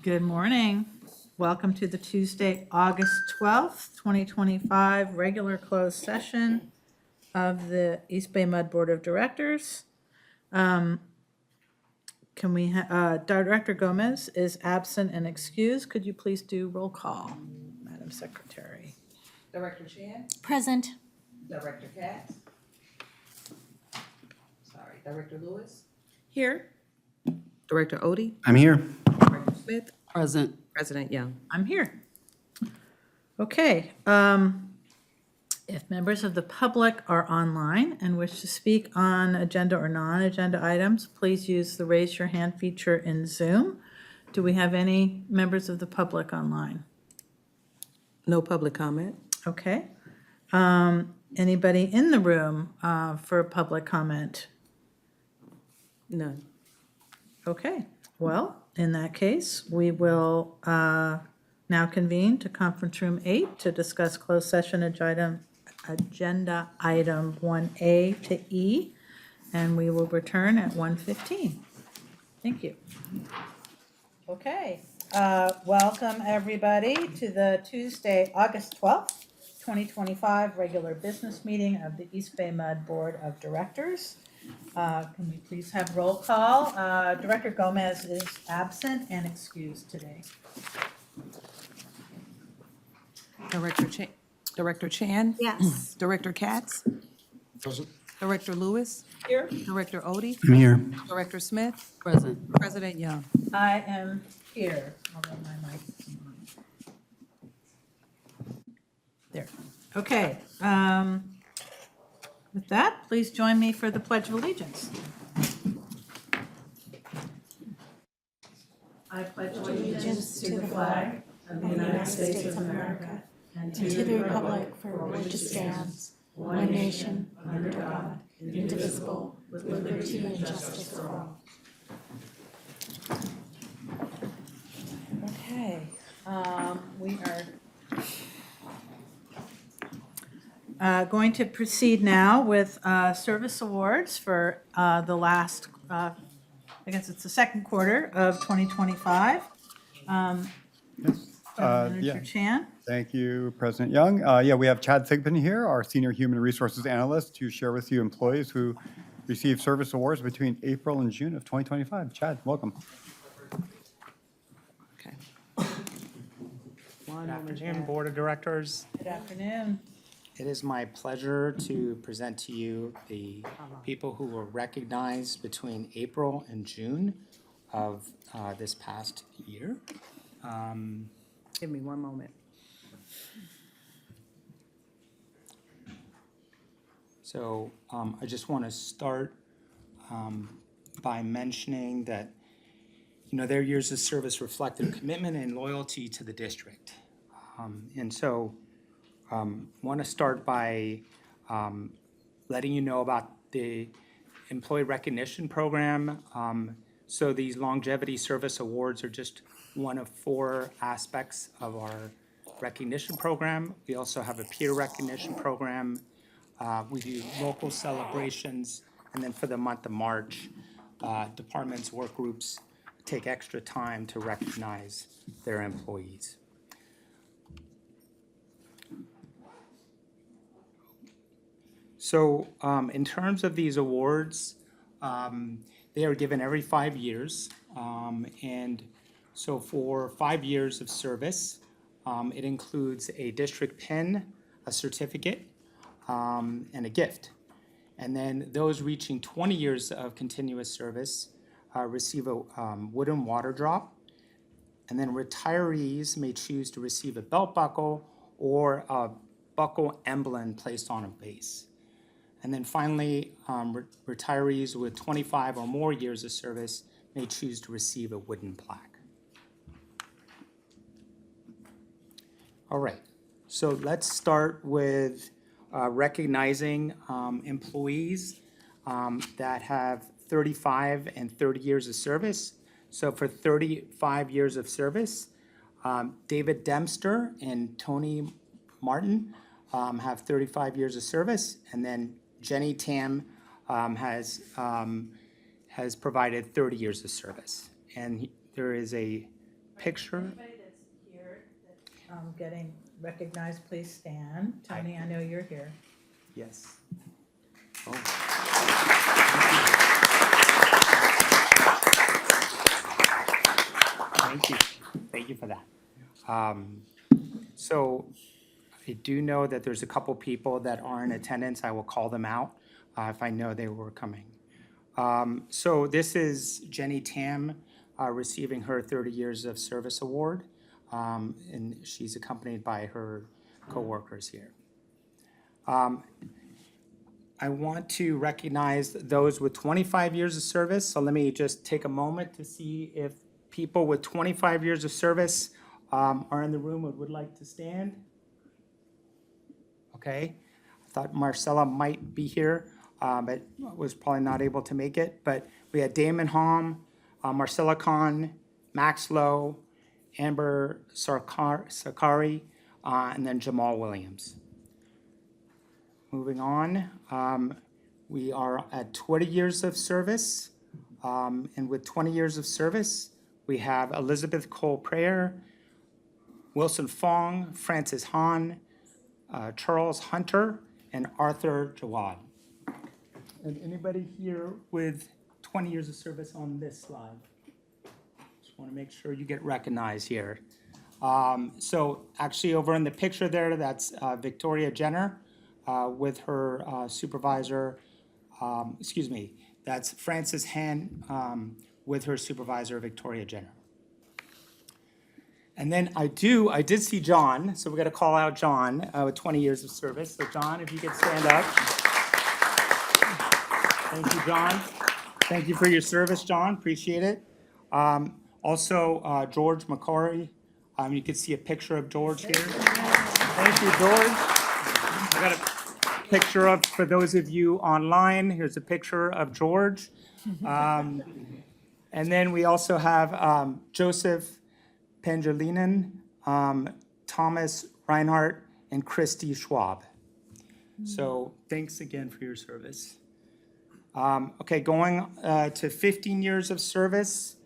Good morning. Welcome to the Tuesday, August 12th, 2025 regular closed session of the East Bay Mud Board of Directors. Director Gomez is absent and excused. Could you please do roll call, Madam Secretary? Director Chan, Present. Director Katz. Director Lewis, Here. Director Odie, I'm here. Director Smith, Present. President Young. I'm here. Okay, if members of the public are online and wish to speak on agenda or non-agenda items, please use the raise your hand feature in Zoom. Do we have any members of the public online? No public comment. Okay. Anybody in the room for public comment? None. Okay, well, in that case, we will now convene to conference room 8 to discuss closed session agenda item 1A to E, and we will return at 1:15. Thank you. Okay, welcome everybody to the Tuesday, August 12th, 2025 regular business meeting of the East Bay Mud Board of Directors. Can we please have roll call? Director Gomez is absent and excused today. Director Chan. Yes. Director Katz. Director Lewis. Here. Director Odie. I'm here. Director Smith. Present. President Young. I am here, although my mic isn't on. There, okay. With that, please join me for the Pledge of Allegiance. I pledge allegiance to the flag of the United States of America and To the republic for which it stands, one nation, under God, indivisible, with liberty and justice for all. Okay, we are going to proceed now with service awards for the last, I guess it's the second quarter of 2025. Manager Yeah. Chan? Thank you, President Young. We have Chad Thigpen here, our Senior Human Resources Analyst, to share with you employees who received service awards between April and June of 2025. Chad, welcome. Okay. Good afternoon, Board of Directors. Good afternoon. It is my pleasure to present to you the people who were recognized between April and June of this past year. Give me one moment. So I just want to start by mentioning that, their years of service reflect their commitment and loyalty to the district. Want to start by letting you know about the Employee Recognition Program. So these longevity service awards are just one of 4 aspects of our recognition program. We also have a peer recognition program. We do local celebrations, and then for the month of March, departments, work groups take extra time to recognize their employees. So in terms of these awards, they are given every 5 years. And so for 5 years of service, it includes a district pin, a certificate, and a gift. And then those reaching 20 years of continuous service receive a wooden water drop. And then retirees may choose to receive a belt buckle or a buckle emblem placed on a base. And then finally, retirees with 25 or more years of service may choose to receive a wooden plaque. All right, so let's start with recognizing employees that have 35 and 30 years of service. So for 35 years of service, David Dempster and Tony Martin have 35 years of service, and then Jenny Tam has provided 30 years of service. And there is a picture. Anybody that's here, that's getting recognized, please stand. Tony, I know you're here. Yes. Oh. Thank you. Thank you for that. So I do know that there's a couple people that are in attendance. I will call them out if I know they were coming. So this is Jenny Tam receiving her 30 Years of Service Award, and she's accompanied by her coworkers here. I want to recognize those with 25 years of service, so let me just take a moment to see if people with 25 years of service are in the room and would like to stand. Okay, I thought Marcella might be here, but was probably not able to make it. But we had Damon Hom, Marcella Khan, Max Lowe, Amber Sakari, and then Jamal Williams. Moving on, we are at 20 years of service. And with 20 years of service, we have Elizabeth Cole Prayer, Wilson Fong, Francis Han, Charles Hunter, and Arthur Jawad. And anybody here with 20 years of service on this slide? Just want to make sure you get recognized here. So actually over in the picture there, that's Victoria Jenner with her supervisor, that's Frances Han with her supervisor, Victoria Jenner. And then I did see John, so we're going to call out John with 20 years of service. So John, if you could stand up. Thank you, John. Thank you for your service, John. Appreciate it. Also, George McCory. You can see a picture of George here. Thank you, George. I got a picture of, for those of you online, here's a picture of George. And then we also have Joseph Pengelinen, Thomas Reinhardt, and Christy Schwab. So thanks again for your service. Okay, going to 15 years of service.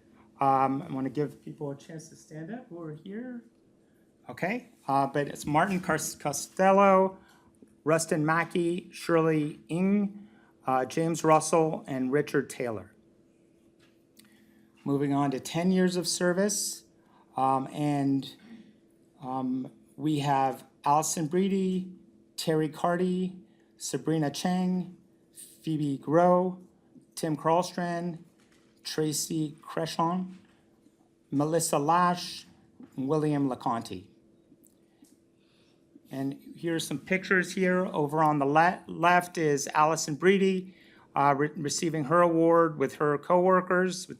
I want to give people a chance to stand up who are here. Okay, but it's Martin Costello, Rustin Mackey, Shirley Ng, James Russell, and Richard Taylor. Moving on to 10 years of service. We have Allison Breedy, Terry Carty, Sabrina Chang, Phoebe Grow, Tim Carlstrand, Tracy Creshon, Melissa Lash, and William LeConte. And here's some pictures here. Over on the left is Allison Breedy receiving her award with her coworkers.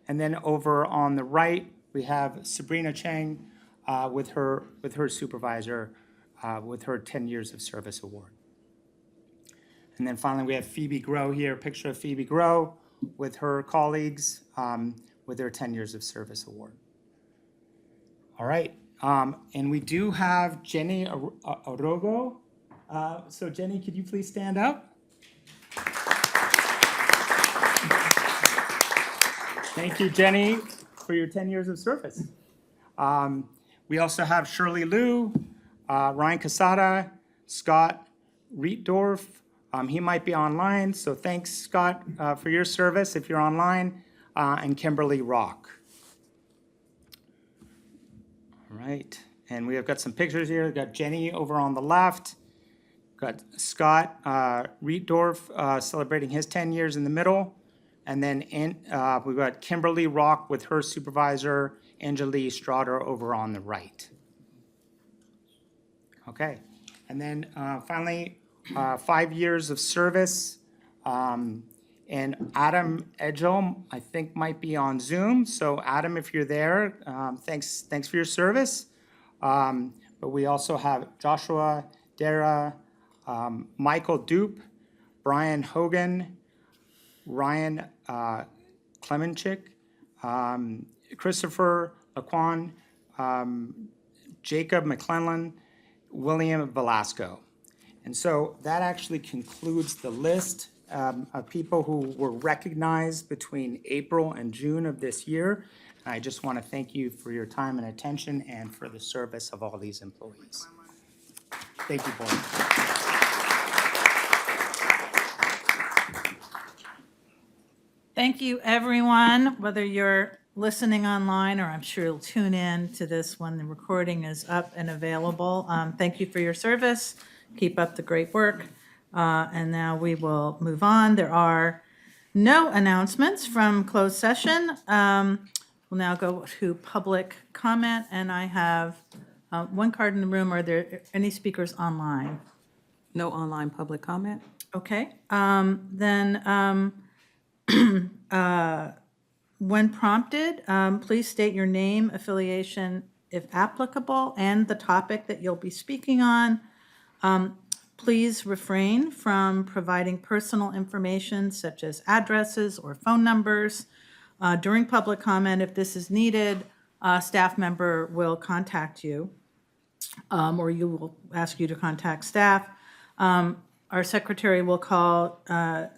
And then over on the right, we have Sabrina Chang with her supervisor with her 10 years of service award. And then finally, we have Phoebe Grow here, a picture of Phoebe Grow with her colleagues with their 10 years of service award. All right, and we do have Jenny Orogo. So Jenny, could you please stand up? Thank you, Jenny, for your 10 years of service. We also have Shirley Liu, Ryan Casada, Scott Rietdorf. He might be online, so thanks, Scott, for your service if you're online, and Kimberly Rock. All right, and we have got some pictures here. We've got Jenny over on the left. Got Scott Rietdorf celebrating his 10 years in the middle. And then we've got Kimberly Rock with her supervisor, Anjali Strader, over on the right. Okay, and then finally, 5 years of service. And Adam Edgel, I think, might be on Zoom. So Adam, if you're there, thanks for your service. But we also have Joshua Dara, Michael Dupe, Brian Hogan, Ryan Klemenchik, Christopher Laquan, Jacob McClellan, William Velasco. And so that actually concludes the list of people who were recognized between April and June of this year. And I just want to thank you for your time and attention and for the service of all these employees. Thank you, Board. Thank you, everyone, whether you're listening online or I'm sure you'll tune in to this when the recording is up and available. Thank you for your service. Keep up the great work. And now we will move on. There are no announcements from closed session. We'll now go to public comment, and I have one card in the room. Are there any speakers online? No online public comment. Okay, when prompted, please state your name, affiliation, if applicable, and the topic that you'll be speaking on. Please refrain from providing personal information such as addresses or phone numbers. During public comment, if this is needed, a staff member will contact you, or you will ask you to contact staff. Our secretary will call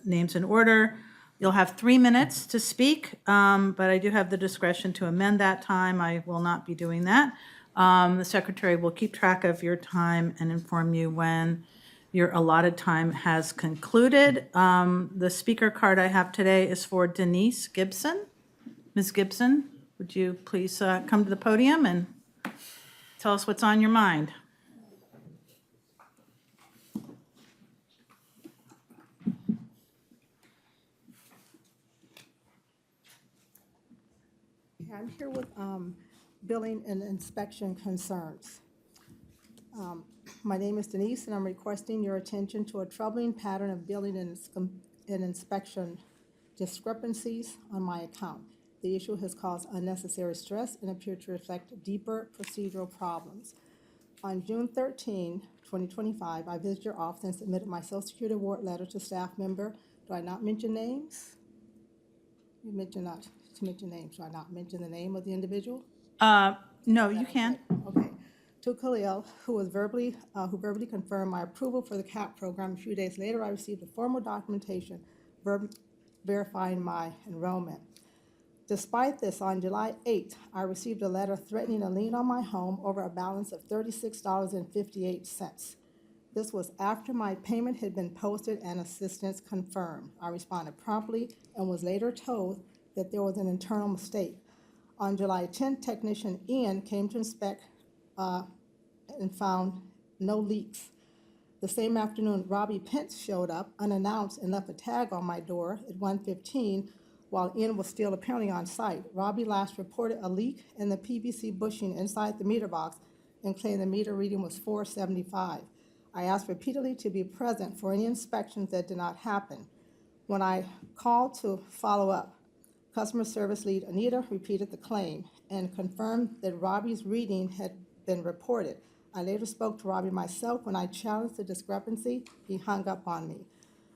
names in order. You'll have 3 minutes to speak, but I do have the discretion to amend that time. I will not be doing that. The secretary will keep track of your time and inform you when your allotted time has concluded. The speaker card I have today is for Denise Gibson. Ms. Gibson, would you please come to the podium and tell us what's on your mind? I'm here with billing and inspection concerns. My name is Denise, and I'm requesting your attention to a troubling pattern of billing and inspection discrepancies on my account. The issue has caused unnecessary stress and appeared to reflect deeper procedural problems. On June 13, 2025, I visited your office and submitted my Social Security award letter to staff member. Do I not mention names? You mentioned not to mention names. Do I not mention the name of the individual? No, you can. Okay. To Khalil, who verbally confirmed my approval for the CAP program. A few days later, I received a formal documentation verifying my enrollment. Despite this, on July 8th, I received a letter threatening a lien on my home over a balance of $36.58. This was after my payment had been posted and assistance confirmed. I responded promptly and was later told that there was an internal mistake. On July 10th, technician Ian came to inspect and found no leaks. The same afternoon, Robbie Pence showed up unannounced and left a tag on my door at 1:15 while Ian was still apparently on site. Robbie last reported a leak in the PVC bushing inside the meter box and claimed the meter reading was 475. I asked repeatedly to be present for any inspections that did not happen. When I called to follow up, customer service lead Anita repeated the claim and confirmed that Robbie's reading had been reported. I later spoke to Robbie myself. When I challenged the discrepancy, he hung up on me.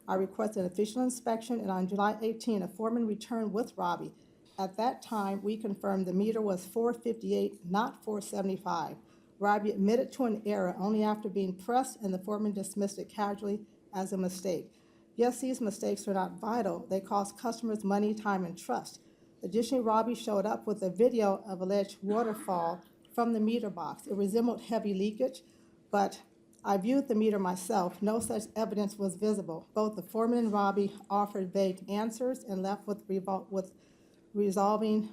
I requested an official inspection, and on July 18, a foreman returned with Robbie. At that time, we confirmed the meter was 458, not 475. Robbie admitted to an error only after being pressed, and the foreman dismissed it casually as a mistake. Yes, these mistakes are not vital. They cost customers money, time, and trust. Additionally, Robbie showed up with a video of alleged waterfall from the meter box. It resembled heavy leakage, but I viewed the meter myself. No such evidence was visible. Both the foreman and Robbie offered vague answers and left without resolving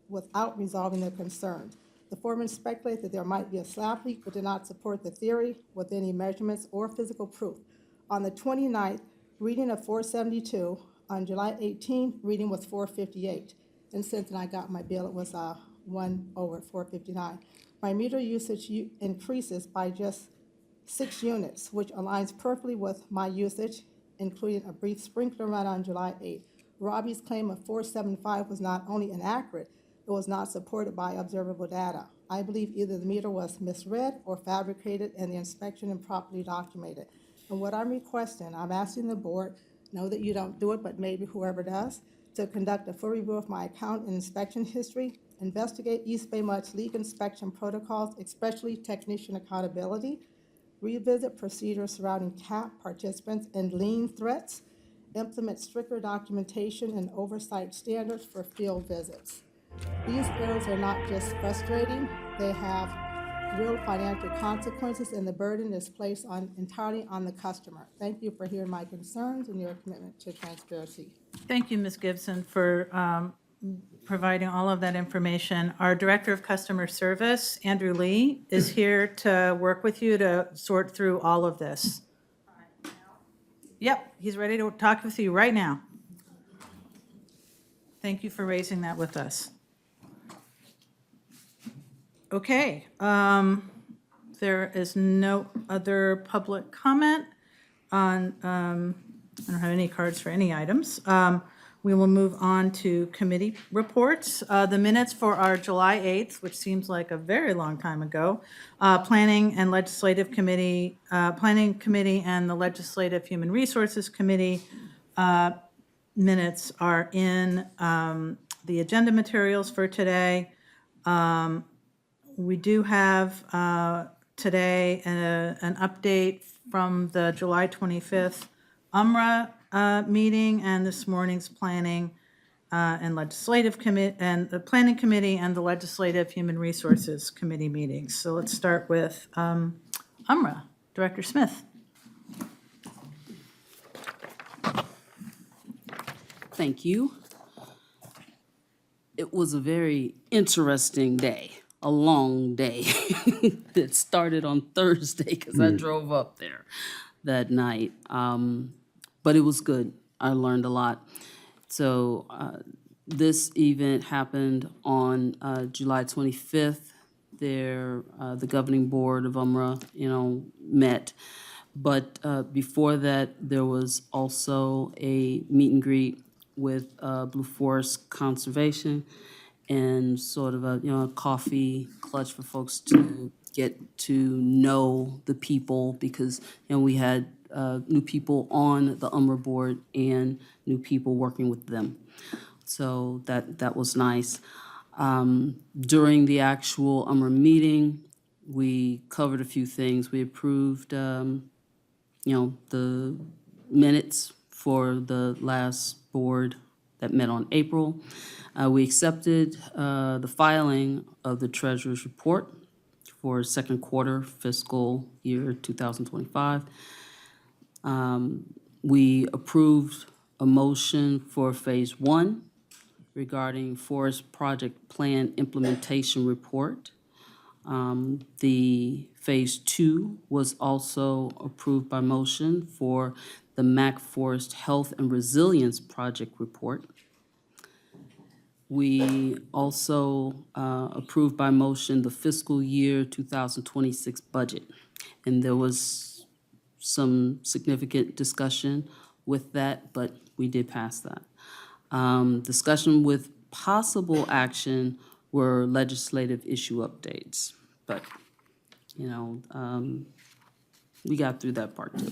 their concerns. The foreman speculated that there might be a slab leak, but did not support the theory with any measurements or physical proof. On the 29th, reading of 472. On July 18, reading was 458. And since I got my bill, it was 1 over 459. My meter usage increases by just 6 units, which aligns perfectly with my usage, including a brief sprinkler run on July 8. Robbie's claim of 475 was not only inaccurate, it was not supported by observable data. I believe either the meter was misread or fabricated and the inspection improperly documented. And what I'm requesting, I'm asking the board, know that you don't do it, but maybe whoever does, to conduct a full review of my account and inspection history, investigate EBMUD's leak inspection protocols, especially technician accountability, revisit procedures surrounding CAP participants and lien threats, implement stricter documentation and oversight standards for field visits. These errors are not just frustrating, they have real financial consequences, and the burden is placed entirely on the customer. Thank you for hearing my concerns and your commitment to transparency. Thank you, Ms. Gibson, for providing all of that information. Our Director of Customer Service, Andrew Lee, is here to work with you to sort through all of this. Yep, he's ready to talk with you right now. Thank you for raising that with us. Okay, there is no other public comment on, I don't have any cards for any items. We will move on to committee reports. The minutes for our July 8th, which seems like a very long time ago, Planning and Legislative Committee, Planning Committee and the Legislative Human Resources Committee minutes are in the agenda materials for today. We do have today an update from the July 25th UMRA meeting and this morning's Planning and Legislative Committee and the Planning Committee and the Legislative Human Resources Committee meetings. So let's start with UMRA. Director Smith. Thank you. It was a very interesting day, a long day that started on Thursday because I drove up there that night. But it was good. I learned a lot. So this event happened on July 25th. There, the governing board of UMRA, met. But before that, there was also a meet and greet with Blue Forest Conservation and sort of a coffee clutch for folks to get to know the people because we had new people on the UMRA board and new people working with them. So that was nice. During the actual UMRA meeting, we covered a few things. We approved, the minutes for the last board that met on April. We accepted the filing of the treasurer's report for second quarter fiscal year 2025. We approved a motion for phase 1 regarding forest project plan implementation report. The phase 2 was also approved by motion for the MAC Forest Health and Resilience Project report. We also approved by motion the fiscal year 2026 budget. And there was some significant discussion with that, but we did pass that. Discussion with possible action were legislative issue updates, but, we got through that part too.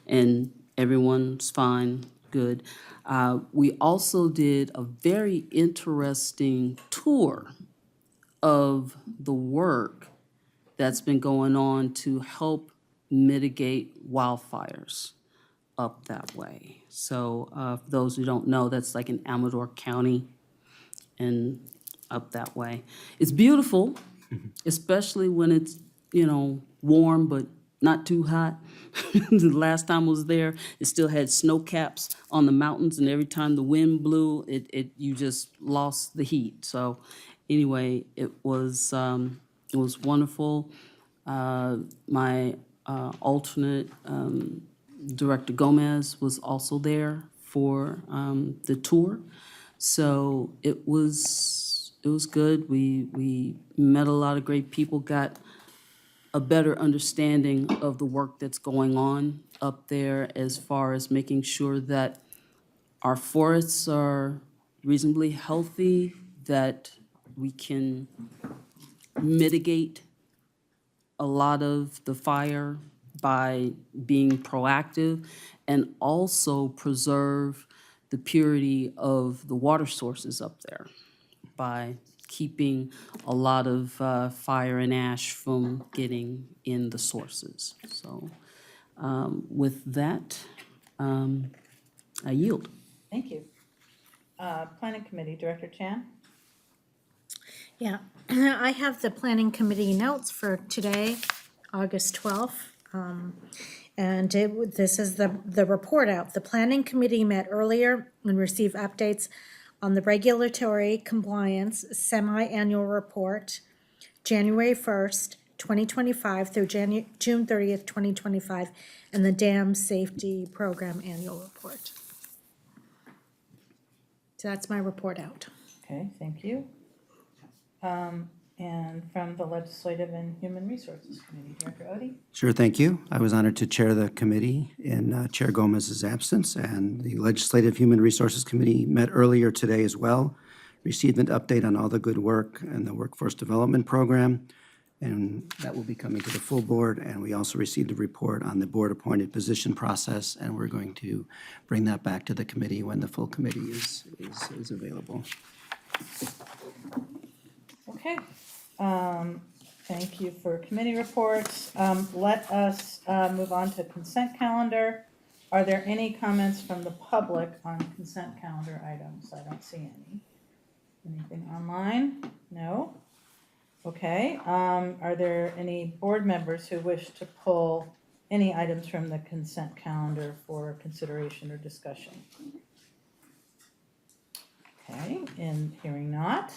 And everyone's fine, good. We also did a very interesting tour of the work that's been going on to help mitigate wildfires up that way. So for those who don't know, that's like in Amador County and up that way. It's beautiful, especially when it's, warm, but not too hot. The last time I was there, it still had snow caps on the mountains, and every time the wind blew, you just lost the heat. So anyway, it was wonderful. My alternate, Director Gomez, was also there for the tour. So it was good. We met a lot of great people, got a better understanding of the work that's going on up there as far as making sure that our forests are reasonably healthy, that we can mitigate a lot of the fire by being proactive and also preserve the purity of the water sources up there by keeping a lot of fire and ash from getting in the sources. So with that, I yield. Thank you. Planning Committee, Director Chan? Yeah, I have the planning committee notes for today, August 12th. And this is the report out. The planning committee met earlier and received updates on the regulatory compliance semi-annual report, January 1st, 2025 through June 30th, 2025, and the dam safety program annual report. So that's my report out. Okay, thank you. And from the Legislative and Human Resources Committee, Director Odie? Sure, thank you. I was honored to chair the committee in Chair Gomez's absence, and the Legislative Human Resources Committee met earlier today as well, received an update on all the good work in the Workforce Development Program, and that will be coming to the full board, and we also received a report on the board-appointed position process, and we're going to bring that back to the committee when the full committee is available. Okay, thank you for committee reports. Let us move on to consent calendar. Are there any comments from the public on consent calendar items? I don't see any. Anything online? No? Okay, are there any board members who wish to pull any items from the consent calendar for consideration or discussion? Okay, and hearing not,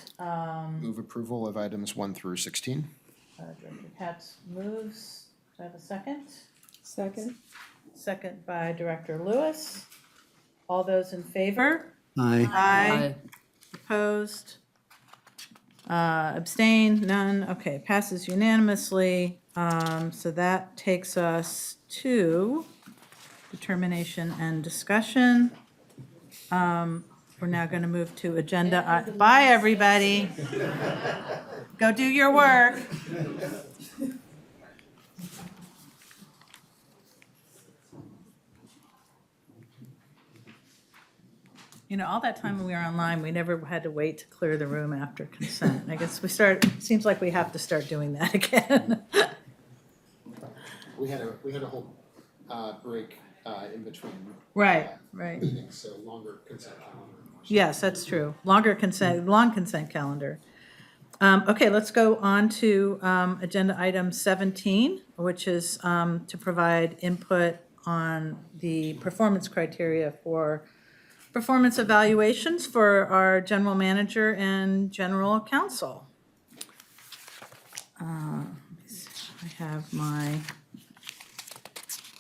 Move approval of items 1 through 16. Director Katz moves. Do I have a second? Second. Second by Director Lewis. All those in favor? Aye. Aye. Opposed? Abstained? None? Okay, passes unanimously. So that takes us to determination and discussion. We're now going to move to agenda. Bye, everybody. Go do your work. You know, all that time when we were online, we never had to wait to clear the room after consent. I guess seems like we have to start doing that again. We had a whole break in between Right. meetings, so longer consent calendar. Yes, that's true. Long consent calendar. Okay, let's go on to agenda item 17, which is to provide input on the performance criteria for performance evaluations for our general manager and general counsel. I have my,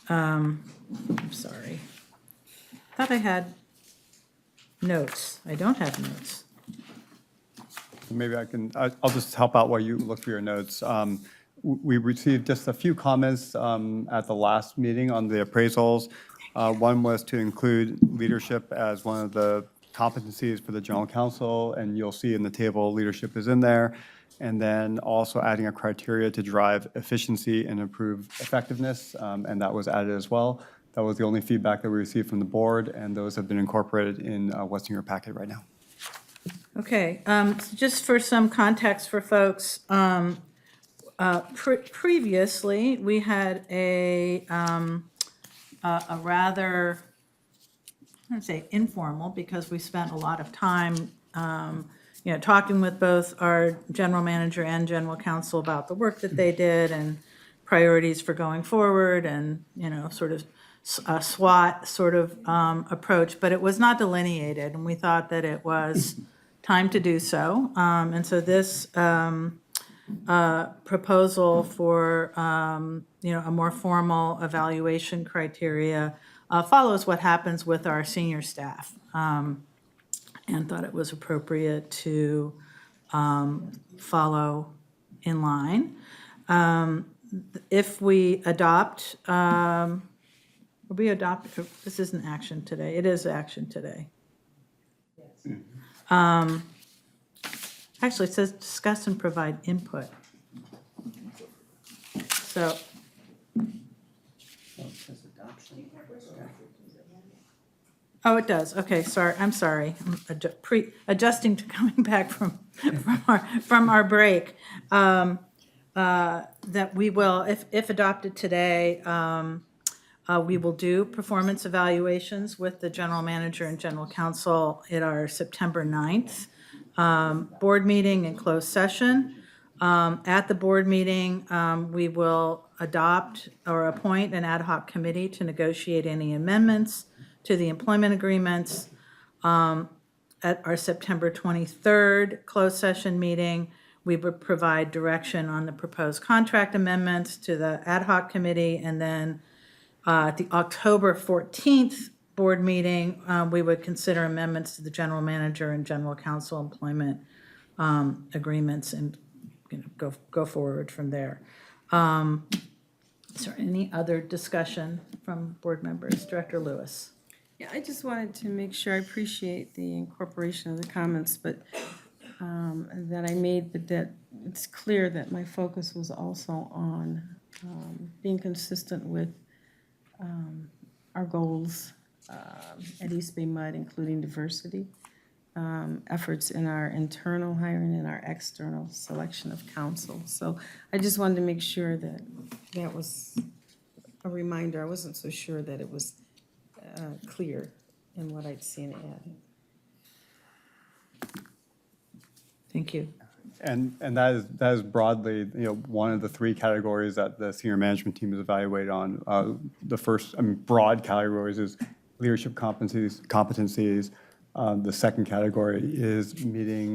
I'm sorry. I thought I had notes. I don't have notes. Maybe I'll just help out while you look for your notes. We received just a few comments at the last meeting on the appraisals. One was to include leadership as one of the competencies for the general counsel, and you'll see in the table, leadership is in there. And then also adding a criteria to drive efficiency and improve effectiveness, and that was added as well. That was the only feedback that we received from the board, and those have been incorporated in what's in your packet right now. Okay, so just for some context for folks, previously, we had a rather, I don't say informal, because we spent a lot of time, talking with both our general manager and general counsel about the work that they did and priorities for going forward and, sort of a SWOT sort of approach, but it was not delineated, and we thought that it was time to do so. And so this proposal for, a more formal evaluation criteria follows what happens with our senior staff, and thought it was appropriate to follow in line. If we adopt, this isn't action today, it is action today. Actually, it says discuss and provide input. So. Oh, it does. Okay, sorry. I'm sorry. I'm adjusting to coming back from our break. That we will, if adopted today, We will do performance evaluations with the general manager and general counsel at our September 9th board meeting and closed session. At the board meeting, we will adopt or appoint an ad hoc committee to negotiate any amendments to the employment agreements. At our September 23rd closed session meeting, we would provide direction on the proposed contract amendments to the ad hoc committee. And then at the October 14th board meeting, we would consider amendments to the general manager and general counsel employment agreements and go forward from there. Is there any other discussion from board members? Director Lewis. Yeah, I just wanted to make sure I appreciate the incorporation of the comments, but that I made, but that it's clear that my focus was also on being consistent with our goals at EBMUD, including diversity, efforts in our internal hiring and our external selection of counsel. So I just wanted to make sure that that was a reminder. I wasn't so sure that it was clear in what I'd seen added. Thank you. And that is broadly, one of the three categories that the senior management team is evaluated on. The first, broad categories is leadership competencies. The second category is meeting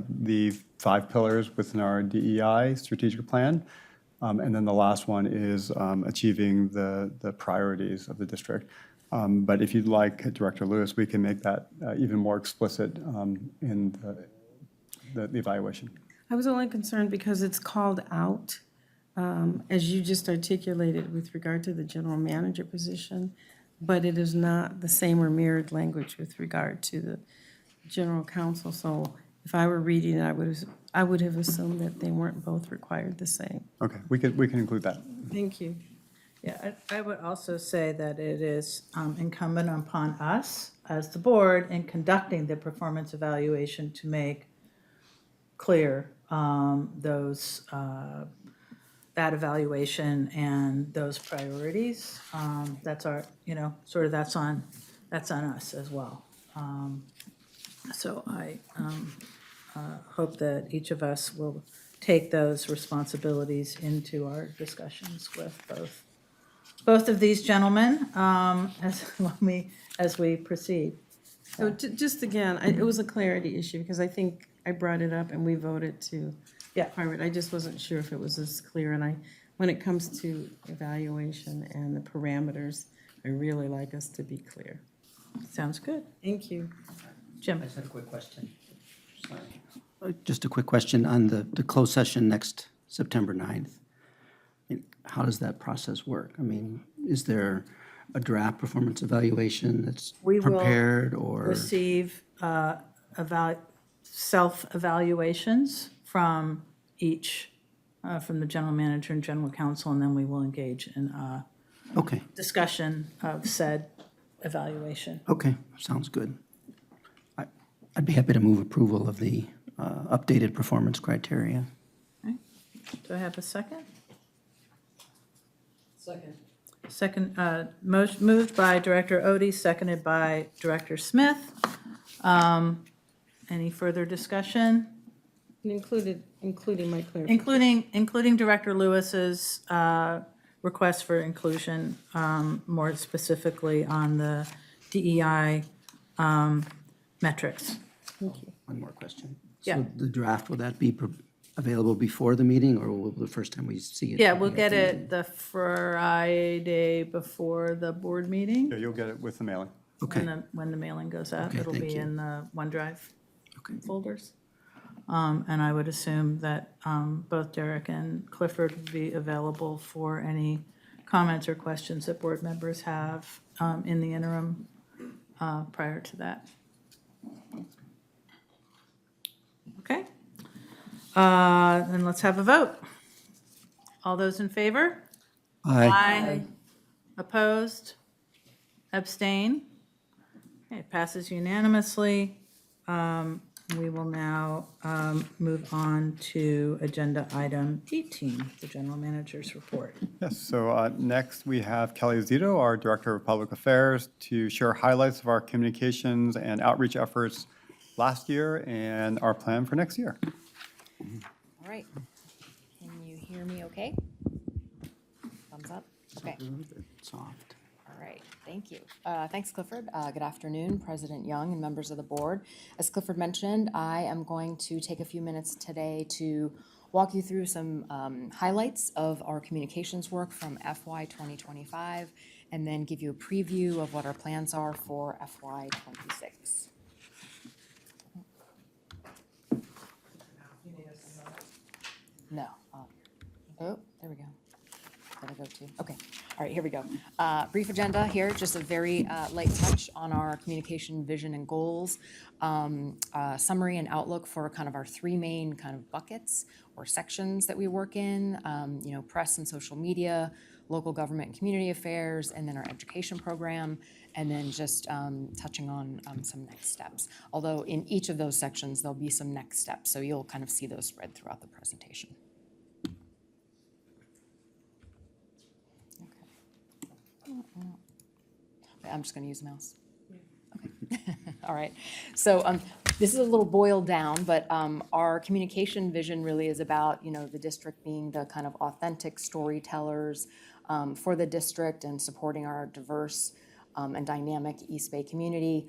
the 5 pillars within our DEI strategic plan. And then the last one is achieving the priorities of the district. But if you'd like, Director Lewis, we can make that even more explicit in the evaluation. I was only concerned because it's called out, as you just articulated with regard to the general manager position, but it is not the same or mirrored language with regard to the general counsel. So if I were reading it, I would have assumed that they weren't both required the same. Okay, we can include that. Thank you. Yeah, I would also say that it is incumbent upon us as the board in conducting the performance evaluation to make clear that evaluation and those priorities. That's our, that's on us as well. So I hope that each of us will take those responsibilities into our discussions with both of these gentlemen as we proceed. So just again, it was a clarity issue because I think I brought it up and we voted to Yeah. require it. I just wasn't sure if it was as clear. And when it comes to evaluation and the parameters, I really like us to be clear. Sounds good. Thank you. Jim? I just had a quick question. Just a quick question on the closed session next September 9th. How does that process work? Is there a draft performance evaluation that's We will prepared or? receive self-evaluations from each, from the general manager and general counsel, and then we will engage in a Okay, discussion of said evaluation. okay, sounds good. I'd be happy to move approval of the updated performance criteria. Okay. Do I have a second? Second. Second, moved by Director Odie, seconded by Director Smith. Any further discussion? Including my clarification. Including Director Lewis's request for inclusion, more specifically on the DEI metrics. Thank you. One more question. Yeah. So the draft, will that be available before the meeting, or will the first time we see it? Yeah, be we'll at get the it meeting? the Friday before the board meeting. Yeah, you'll get it with the mailing. Okay, When the mailing goes out, Okay, it'll thank be you. in the OneDrive okay. folders. And I would assume that both Derek and Clifford will be available for any comments or questions that board members have in the interim prior to that. Okay. Then let's have a vote. All those in favor? Aye. Opposed? Abstain? Okay, it passes unanimously. we will now move on to agenda item 18, the general manager's report. Yes, so next we have Kelly Zito, our Director of Public Affairs, to share highlights of our communications and outreach efforts last year and our plan for next year. All right. Can you hear me okay? Thumbs up? Okay. Soft. All right. Thank you. Thanks, Clifford. Good afternoon, President Young and members of the board. As Clifford mentioned, I am going to take a few minutes today to walk you through some highlights of our communications work from FY 2025 and then give you a preview of what our plans are for FY 26. No. Oh, there we go. Gotta go to, okay. All right, here we go. Brief agenda here, just a very light touch on our communication vision and goals. Summary and outlook for kind of our three main kind of buckets or sections that we work in, press and social media, local government and community affairs, and then our education program, and then just touching on some next steps. Although in each of those sections, there'll be some next steps, so you'll kind of see those spread throughout the presentation. I'm just going to use the mouse. Okay. All right. So this is a little boiled down, but our communication vision really is about, the district being the kind of authentic storytellers for the district and supporting our diverse and dynamic East Bay community.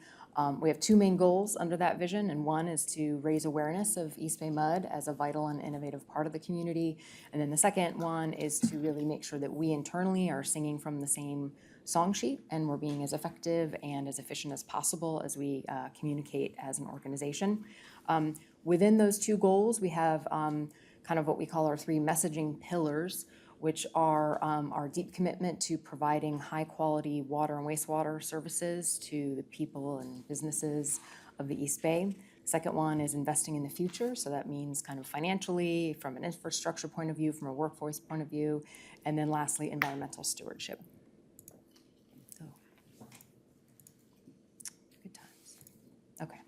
We have two main goals under that vision, and one is to raise awareness of East Bay MUD as a vital and innovative part of the community. And then the second one is to really make sure that we internally are singing from the same song sheet and we're being as effective and as efficient as possible as we communicate as an organization. Within those two goals, we have kind of what we call our three messaging pillars, which are our deep commitment to providing high-quality water and wastewater services to the people and businesses of the East Bay. Second one is investing in the future, so that means kind of financially, from an infrastructure point of view, from a workforce point of view, and then lastly, environmental stewardship. So, good times. Okay.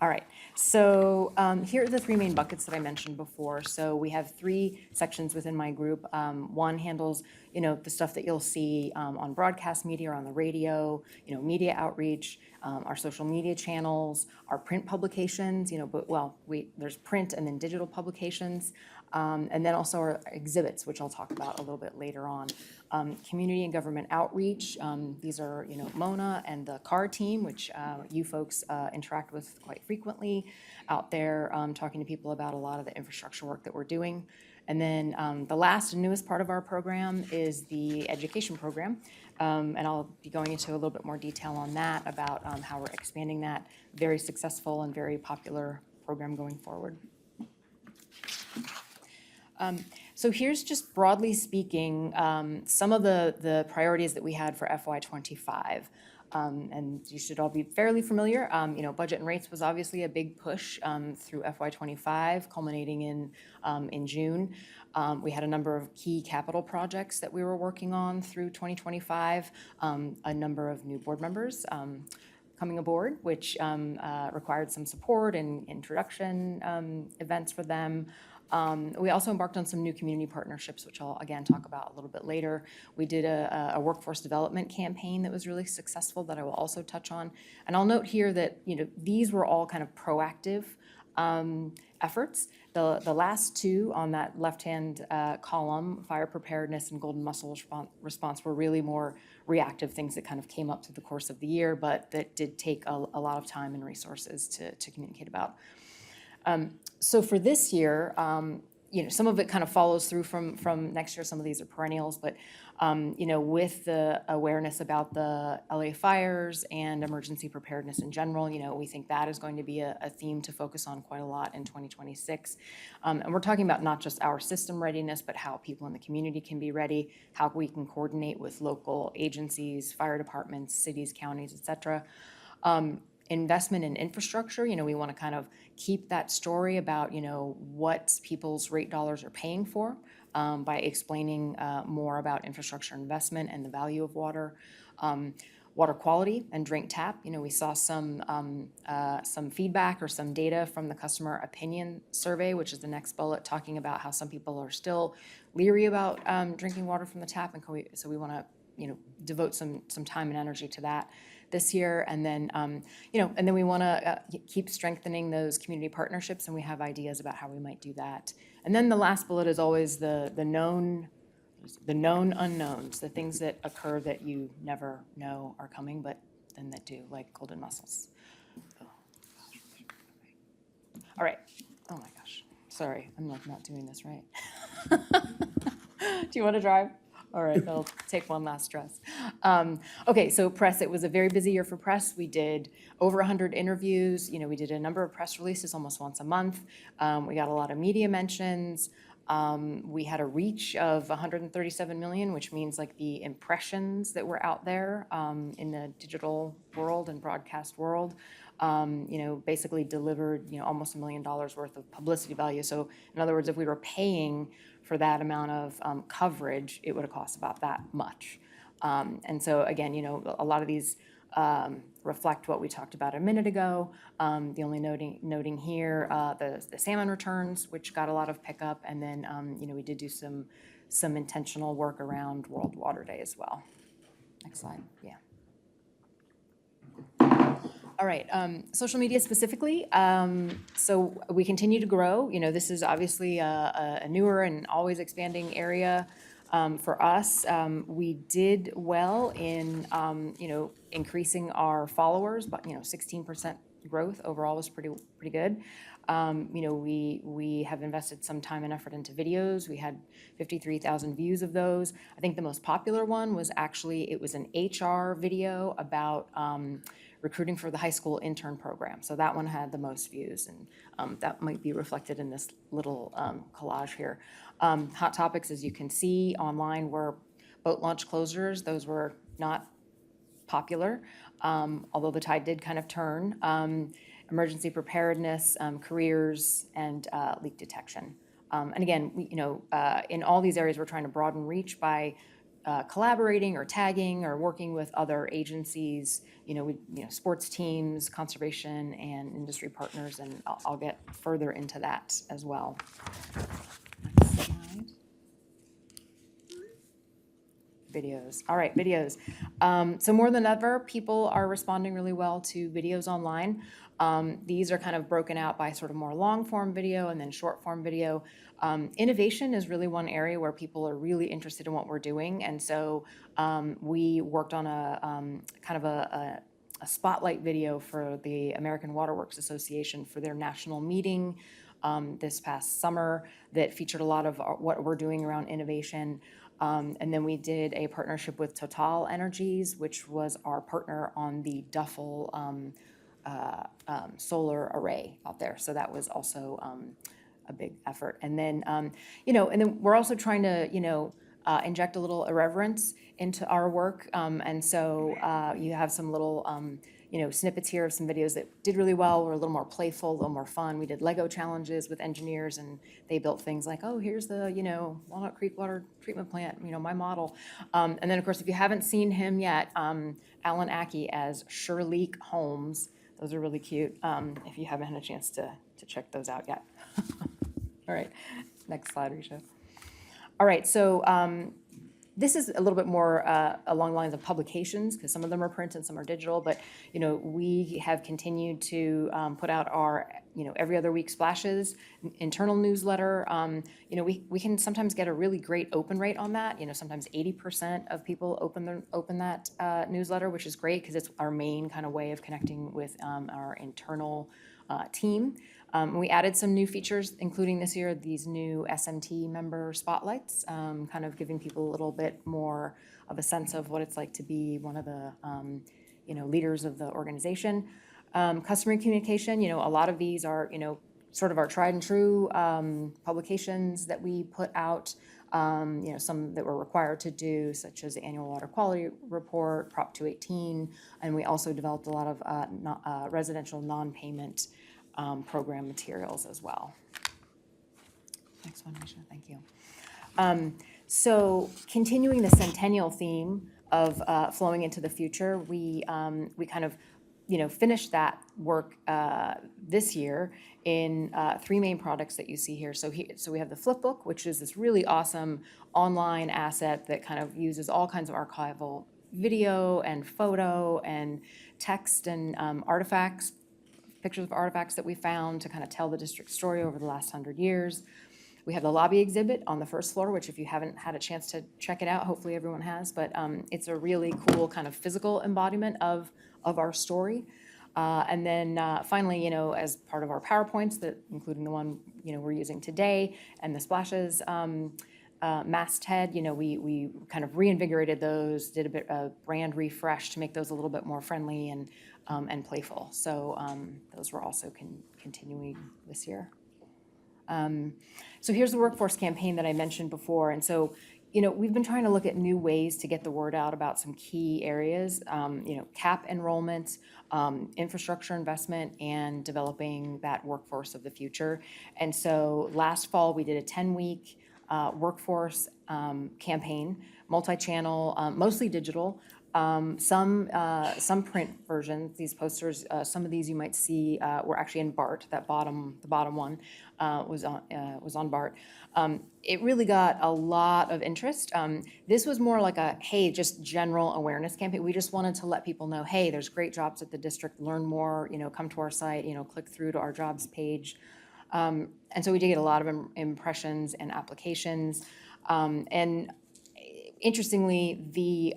All right, so here are the three main buckets that I mentioned before. So we have three sections within my group. One handles, the stuff that you'll see on broadcast media or on the radio, media outreach, our social media channels, our print publications, there's print and then digital publications, and then also our exhibits, which I'll talk about a little bit later on. Community and government outreach, these are, Mona and the CAR team, which you folks interact with quite frequently out there, talking to people about a lot of the infrastructure work that we're doing. And then the last and newest part of our program is the education program. And I'll be going into a little bit more detail on that, about how we're expanding that very successful and very popular program going forward. So here's just broadly speaking, some of the priorities that we had for FY25. And you should all be fairly familiar. Budget and rates was obviously a big push through FY25, culminating in June. We had a number of key capital projects that we were working on through 2025, a number of new board members coming aboard, which required some support and introduction events for them. We also embarked on some new community partnerships, which I'll again talk about a little bit later. We did a workforce development campaign that was really successful that I will also touch on. And I'll note here that these were all kind of proactive efforts. The last two on that left-hand column, fire preparedness and golden mussel response, were really more reactive things that kind of came up through the course of the year, but that did take a lot of time and resources to communicate about. So for this year, some of it kind of follows through from next year. Some of these are perennials, but with the awareness about the LA fires and emergency preparedness in general, we think that is going to be a theme to focus on quite a lot in 2026. And we're talking about not just our system readiness, but how people in the community can be ready, how we can coordinate with local agencies, fire departments, cities, counties, et cetera. Investment in infrastructure, we want to kind of keep that story about, what people's rate dollars are paying for by explaining more about infrastructure investment and the value of water. water quality and drink tap. We saw some feedback or some data from the customer opinion survey, which is the next bullet, talking about how some people are still leery about drinking water from the tap, and so we want to devote some time and energy to that this year. And then and then we want to keep strengthening those community partnerships, and we have ideas about how we might do that. And then the last bullet is always the known unknowns, the things that occur that you never know are coming, but then that do, like golden mussels. All right. Oh my gosh. Sorry, I'm like not doing this right. Do you want to drive? All right, I'll take one last stress. Okay, so press, it was a very busy year for press. We did over 100 interviews. We did a number of press releases almost once a month. We got a lot of media mentions. We had a reach of 137 million, which means like the impressions that were out there in the digital world and broadcast world, basically delivered, almost $1 million worth of publicity value. So in other words, if we were paying for that amount of coverage, it would have cost about that much. And so again, a lot of these reflect what we talked about a minute ago. The only noting here, the salmon returns, which got a lot of pickup, and then we did do some intentional work around World Water Day as well. Next slide, yeah. All right, social media specifically. So we continue to grow. This is obviously a newer and always expanding area for us. We did well in, increasing our followers, but 16% growth overall was pretty good. We have invested some time and effort into videos. We had 53,000 views of those. I think the most popular one was actually, it was an HR video about recruiting for the high school intern program. So that one had the most views, and that might be reflected in this little collage here. Hot topics, as you can see online, were boat launch closures. Those were not popular, although the tide did kind of turn. Emergency preparedness, careers, and leak detection. And again, in all these areas, we're trying to broaden reach by collaborating or tagging or working with other agencies, sports teams, conservation, and industry partners, and I'll get further into that as well. Next slide. Videos. All right, videos. So more than ever, people are responding really well to videos online. These are kind of broken out by sort of more long-form video and then short-form video. Innovation is really one area where people are really interested in what we're doing, and so we worked on a kind of a spotlight video for the American Waterworks Association for their national meeting this past summer that featured a lot of what we're doing around innovation. And then we did a partnership with Total Energies, which was our partner on the Duffel solar array out there. So that was also a big effort. And then, and then we're also trying to, inject a little irreverence into our work. And so you have some little, snippets here of some videos that did really well, were a little more playful, a little more fun. We did Lego challenges with engineers, and they built things like, oh, here's the, Walnut Creek Water Treatment Plant, my model. And then, of course, if you haven't seen him yet, Alan Ackey as Shirley Holmes. Those are really cute, if you haven't had a chance to check those out yet. All right, next slide, Risha. All right, so this is a little bit more along the lines of publications, because some of them are print and some are digital, but, we have continued to put out our, every other week splashes, internal newsletter. We can sometimes get a really great open rate on that. Sometimes 80% of people open that newsletter, which is great because it's our main kind of way of connecting with our internal team. We added some new features, including this year, these new SMT member spotlights, kind of giving people a little bit more of a sense of what it's like to be one of the, leaders of the organization. Customer communication, a lot of these are, sort of our tried and true publications that we put out, some that we're required to do, such as the Annual Water Quality Report, Prop 218, and we also developed a lot of residential non-payment program materials as well. Next one, Misha, thank you. So continuing the centennial theme, flowing into the future. We kind of, finished that work this year in three main products that you see here. So we have the Flipbook, which is this really awesome online asset that kind of uses all kinds of archival video and photo and text and artifacts, pictures of artifacts that we found to kind of tell the district's story over the last 100 years. We have the lobby exhibit on the first floor, which if you haven't had a chance to check it out, hopefully everyone has, but it's a really cool kind of physical embodiment of our story. And then finally, as part of our PowerPoints, that including the one, we're using today, and the splashes masthead, we kind of reinvigorated those, did a bit of brand refresh to make those a little bit more friendly and playful. So those were also continuing this year. So here's the workforce campaign that I mentioned before. And so, we've been trying to look at new ways to get the word out about some key areas, CAP enrollment, infrastructure investment, and developing that workforce of the future. And so last fall, we did a 10-week workforce campaign, multi-channel, mostly digital, some print versions. These posters, some of these you might see were actually in BART. The bottom one was on BART. It really got a lot of interest. This was more like a, hey, just general awareness campaign. We just wanted to let people know, hey, there's great jobs at the district. Learn more. Come to our site. Click through to our jobs page. And so we did get a lot of impressions and applications. And interestingly,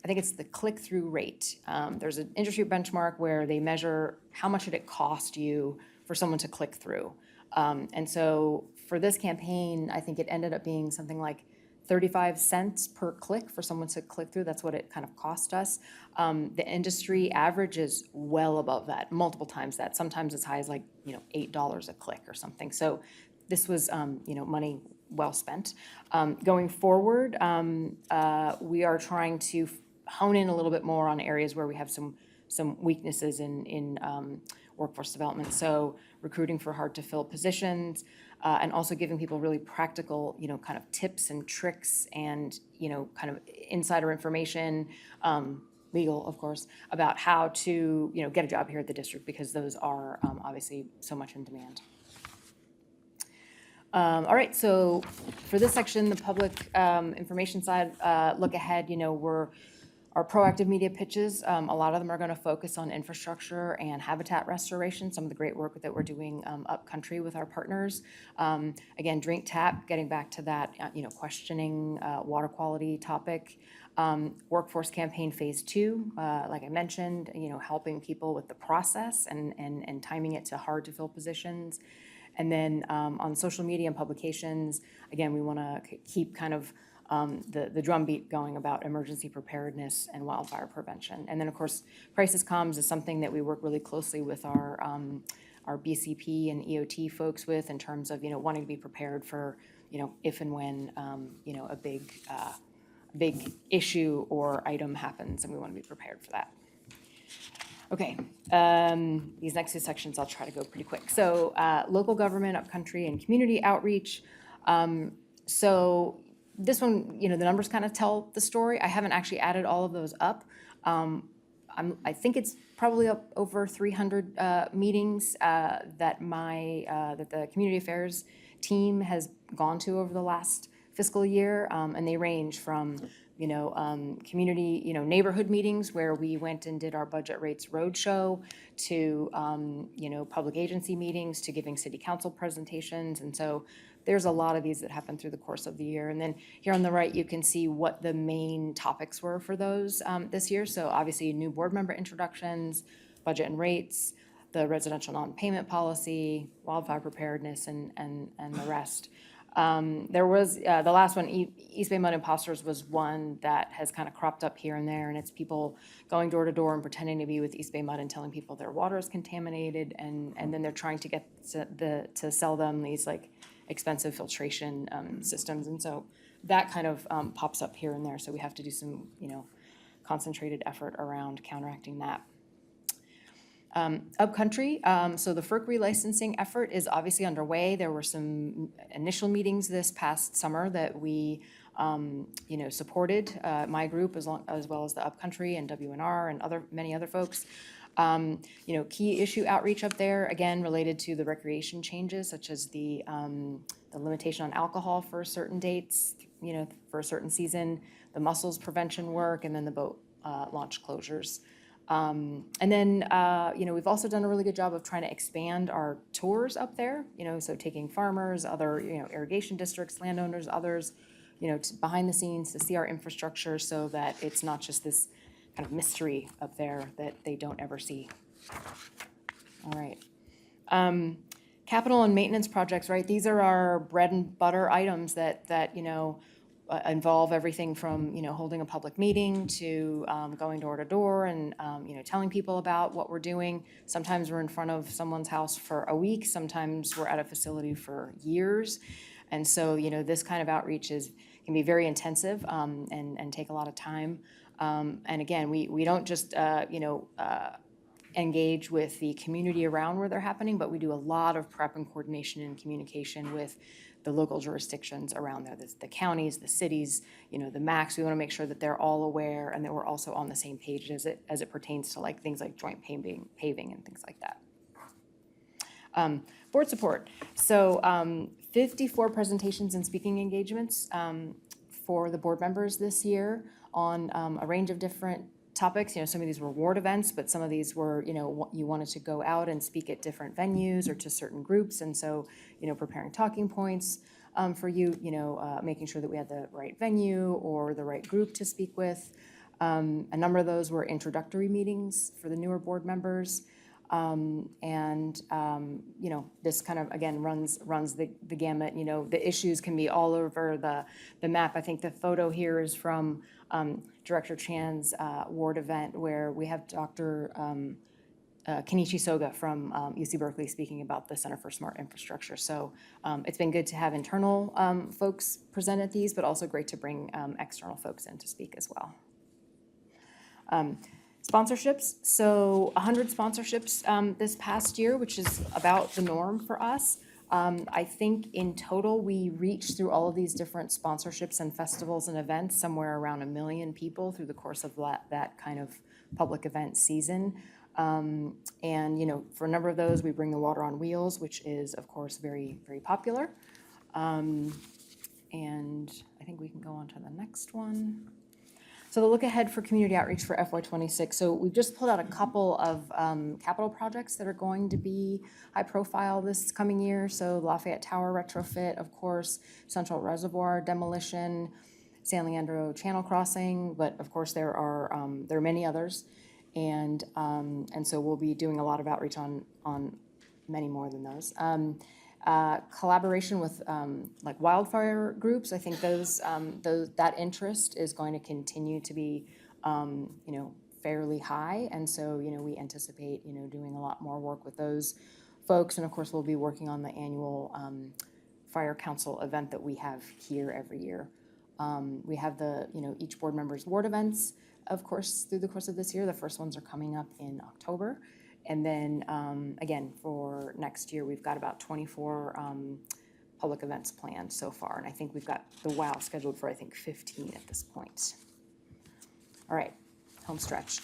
I think it's the click-through rate. There's an industry benchmark where they measure how much did it cost you for someone to click through. And so for this campaign, I think it ended up being something like 35 cents per click for someone to click through. That's what it kind of cost us. The industry average is well above that, multiple times that, sometimes as high as like, $8 a click or something. So this was, money well spent. Going forward, we are trying to hone in a little bit more on areas where we have some weaknesses in workforce development. So recruiting for hard to fill positions, and also giving people really practical, kind of tips and tricks and, kind of insider information, legal, of course, about how to, get a job here at the district, because those are obviously so much in demand. All right, so for this section, the public information side, look ahead, our proactive media pitches, a lot of them are going to focus on infrastructure and habitat restoration, some of the great work that we're doing upcountry with our partners. Again, Drink Tap, getting back to that, questioning water quality topic. Workforce campaign phase 2, like I mentioned, helping people with the process and timing it to hard to fill positions. And then on social media and publications, again, we want to keep kind of the drumbeat going about emergency preparedness and wildfire prevention. And then, of course, crisis comms is something that we work really closely with our BCP and EOT folks with, in terms of, wanting to be prepared for, if and when, a big issue or item happens, and we want to be prepared for that. Okay, these next two sections I'll try to go pretty quick. So local government, upcountry, and community outreach. So this one, the numbers kind of tell the story. I haven't actually added all of those up. I think it's probably up over 300 meetings that the community affairs team has gone to over the last fiscal year, and they range from community, neighborhood meetings where we went and did our budget rates roadshow, to, public agency meetings, to giving city council presentations. And so there's a lot of these that happen through the course of the year. And then here on the right, you can see what the main topics were for those this year. So obviously new board member introductions, budget and rates, the residential non-payment policy, wildfire preparedness, and the rest. There was, the last one, East Bay Mud Imposters, was one that has kind of cropped up here and there, and it's people going door to door and pretending to be with East Bay Mud and telling people their water is contaminated, and then they're trying to get to sell them these like expensive filtration systems. And so that kind of pops up here and there, so we have to do some, concentrated effort around counteracting that. Upcountry, so the FERC relicensing effort is obviously underway. There were some initial meetings this past summer that we supported my group as well as the Upcountry and WNR and many other folks. Key issue outreach up there, again, related to the recreation changes, such as the limitation on alcohol for certain dates, for a certain season, the mussels prevention work, and then the boat launch closures. And then, we've also done a really good job of trying to expand our tours up there, so taking farmers, other, irrigation districts, landowners, others, behind the scenes to see our infrastructure so that it's not just this kind of mystery up there that they don't ever see. All right. Capital and maintenance projects, right? These are our bread and butter items that involve everything from, holding a public meeting to going door to door and, telling people about what we're doing. Sometimes we're in front of someone's house for a week. Sometimes we're at a facility for years. And so, this kind of outreach can be very intensive and take a lot of time. And again, we don't just, engage with the community around where they're happening, but we do a lot of prep and coordination and communication with the local jurisdictions around there, the counties, the cities, the MACs. We want to make sure that they're all aware and that we're also on the same page as it pertains to things like joint paving and things like that. Board support. So 54 presentations and speaking engagements for the board members this year on a range of different topics. Some of these were ward events, but some of these were, you wanted to go out and speak at different venues or to certain groups. And so, preparing talking points for you, making sure that we had the right venue or the right group to speak with. A number of those were introductory meetings for the newer board members. This kind of, again, runs the gamut. The issues can be all over the map. I think the photo here is from Director Chan's ward event where we have Dr. Kenichi Soga from UC Berkeley speaking about the Center for Smart Infrastructure. So it's been good to have internal folks present at these, but also great to bring external folks in to speak as well. Sponsorships, so 100 sponsorships this past year, which is about the norm for us. I think in total, we reached through all of these different sponsorships and festivals and events, somewhere around 1 million people through the course of that kind of public event season. For a number of those, we bring the Water on Wheels, which is, of course, very, very popular. And I think we can go on to the next one. So the look ahead for community outreach for FY26. So we've just pulled out a couple of capital projects that are going to be high profile this coming year. So Lafayette Tower retrofit, of course, Central Reservoir demolition, San Leandro Channel crossing, but of course there are many others. And so we'll be doing a lot of outreach on many more than those. Collaboration with like wildfire groups, I think that interest is going to continue to be fairly high, and so we anticipate doing a lot more work with those folks, and of course we'll be working on the annual fire council event that we have here every year. We have the each board member's ward events, of course, through the course of this year. The first ones are coming up in October. And then, again, for next year, we've got about 24 public events planned so far. And I think we've got the WOW scheduled for, 15 at this point. All right, home stretch.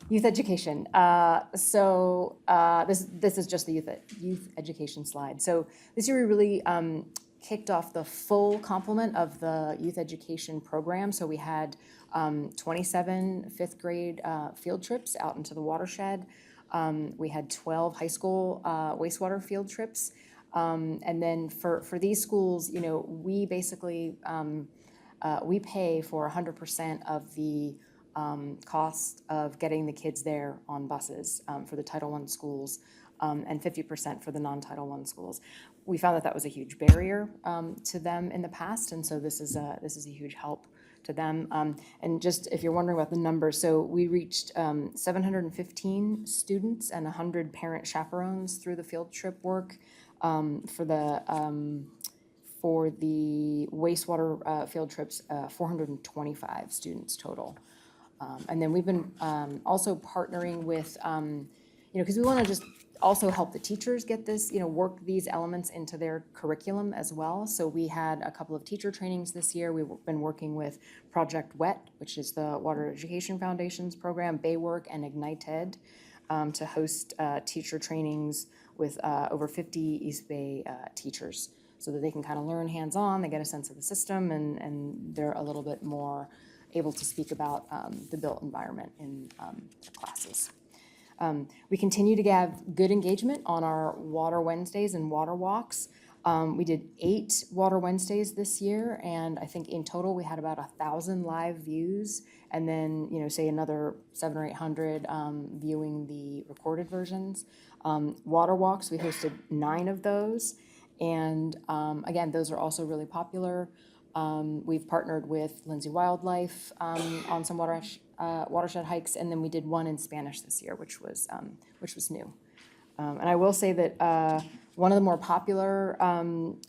Youth education. This is just the youth education slide. So this year we really kicked off the full complement of the youth education program. So we had 27 fifth grade field trips out into the watershed. We had 12 high school wastewater field trips. And then for these schools, we basically, we pay for 100% of the cost of getting the kids there on buses for the Title I schools and 50% for the non-Title I schools. We found that was a huge barrier to them in the past, and so this is a huge help to them. And just if you're wondering about the numbers, so we reached 715 students and 100 parent chaperones through the field trip work for the wastewater field trips, 425 students total. And then we've been also partnering with because we want to just also help the teachers get this, work these elements into their curriculum as well. So we had a couple of teacher trainings this year. We've been working with Project WET, which is the Water Education Foundation's program, Baywork, and Ignited, to host teacher trainings with over 50 East Bay teachers, so that they can kind of learn hands-on, they get a sense of the system, and they're a little bit more able to speak about the built environment in their classes. We continue to have good engagement on our Water Wednesdays and Water Walks. We did 8 Water Wednesdays this year, and I think in total we had about 1,000 live views, and then, say another 700 or 800 viewing the recorded versions. Water Walks, we hosted 9 of those, and again, those are also really popular. We've partnered with Lindsay Wildlife on some watershed hikes, and then we did one in Spanish this year, which was new. And I will say that one of the more popular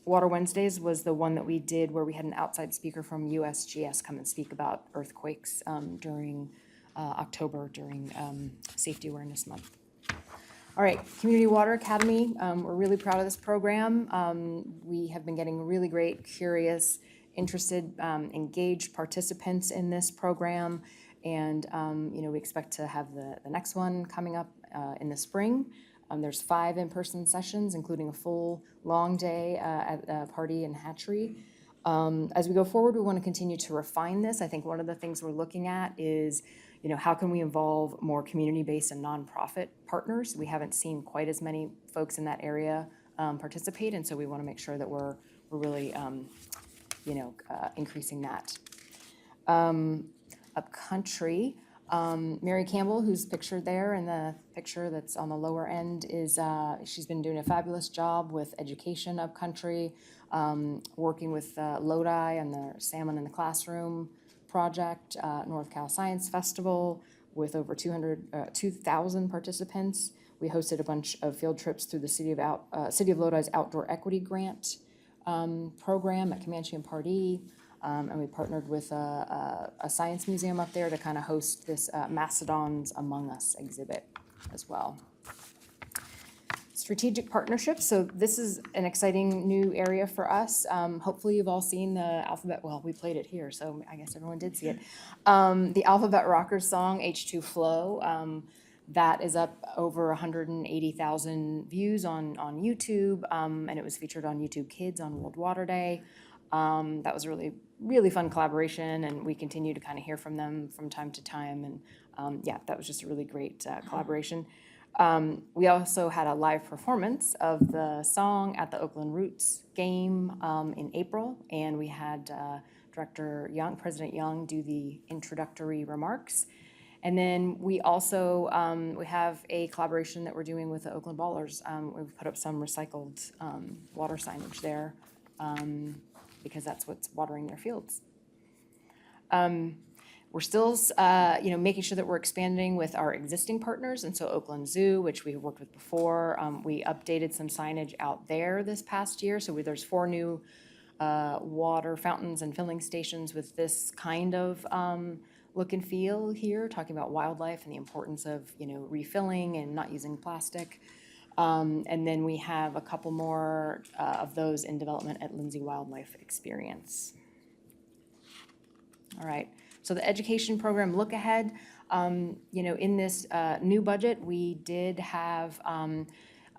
Water Wednesdays was the one that we did where we had an outside speaker from USGS come and speak about earthquakes during October, during Safety Awareness Month. All right, Community Water Academy, we're really proud of this program. We have been getting really great, curious, interested, engaged participants in this program. And, we expect to have the next one coming up in the spring. There's 5 in-person sessions, including a full long day at a party and hatchery. As we go forward, we want to continue to refine this. I think one of the things we're looking at is, how can we involve more community-based and nonprofit partners? We haven't seen quite as many folks in that area participate, and so we want to make sure that we're really, increasing that. Upcountry, Mary Campbell, who's pictured there in the picture that's on the lower end, is she's been doing a fabulous job with education upcountry, working with Lodi and the Salmon in the Classroom project, North Cal Science Festival with over 2,000 participants. We hosted a bunch of field trips through the City of Lodi's Outdoor Equity Grant program at Comanche and Pardee. And we partnered with a science museum up there to kind of host this Mastodons Among Us exhibit as well. Strategic partnerships, so this is an exciting new area for us. Hopefully you've all seen the Alphabet, well, we played it here, so I guess everyone did see it. The Alphabet Rockers song, H2 Flow, that is up over 180,000 views on YouTube, and it was featured on YouTube Kids on World Water Day. That was a really, really fun collaboration, and we continue to kind of hear from them from time to time, and that was just a really great collaboration. We also had a live performance of the song at the Oakland Roots game in April, and we had Director Young, President Young, do the introductory remarks. And then we also, we have a collaboration that we're doing with the Oakland Ballers. We've put up some recycled water signage there because that's what's watering their fields. We're still, making sure that we're expanding with our existing partners, and so Oakland Zoo, which we've worked with before, we updated some signage out there this past year. So there's 4 new water fountains and filling stations with this kind of look and feel here, talking about wildlife and the importance of, refilling and not using plastic. And then we have a couple more of those in development at Lindsay Wildlife Experience. All right. So the education program look ahead, in this new budget, we did have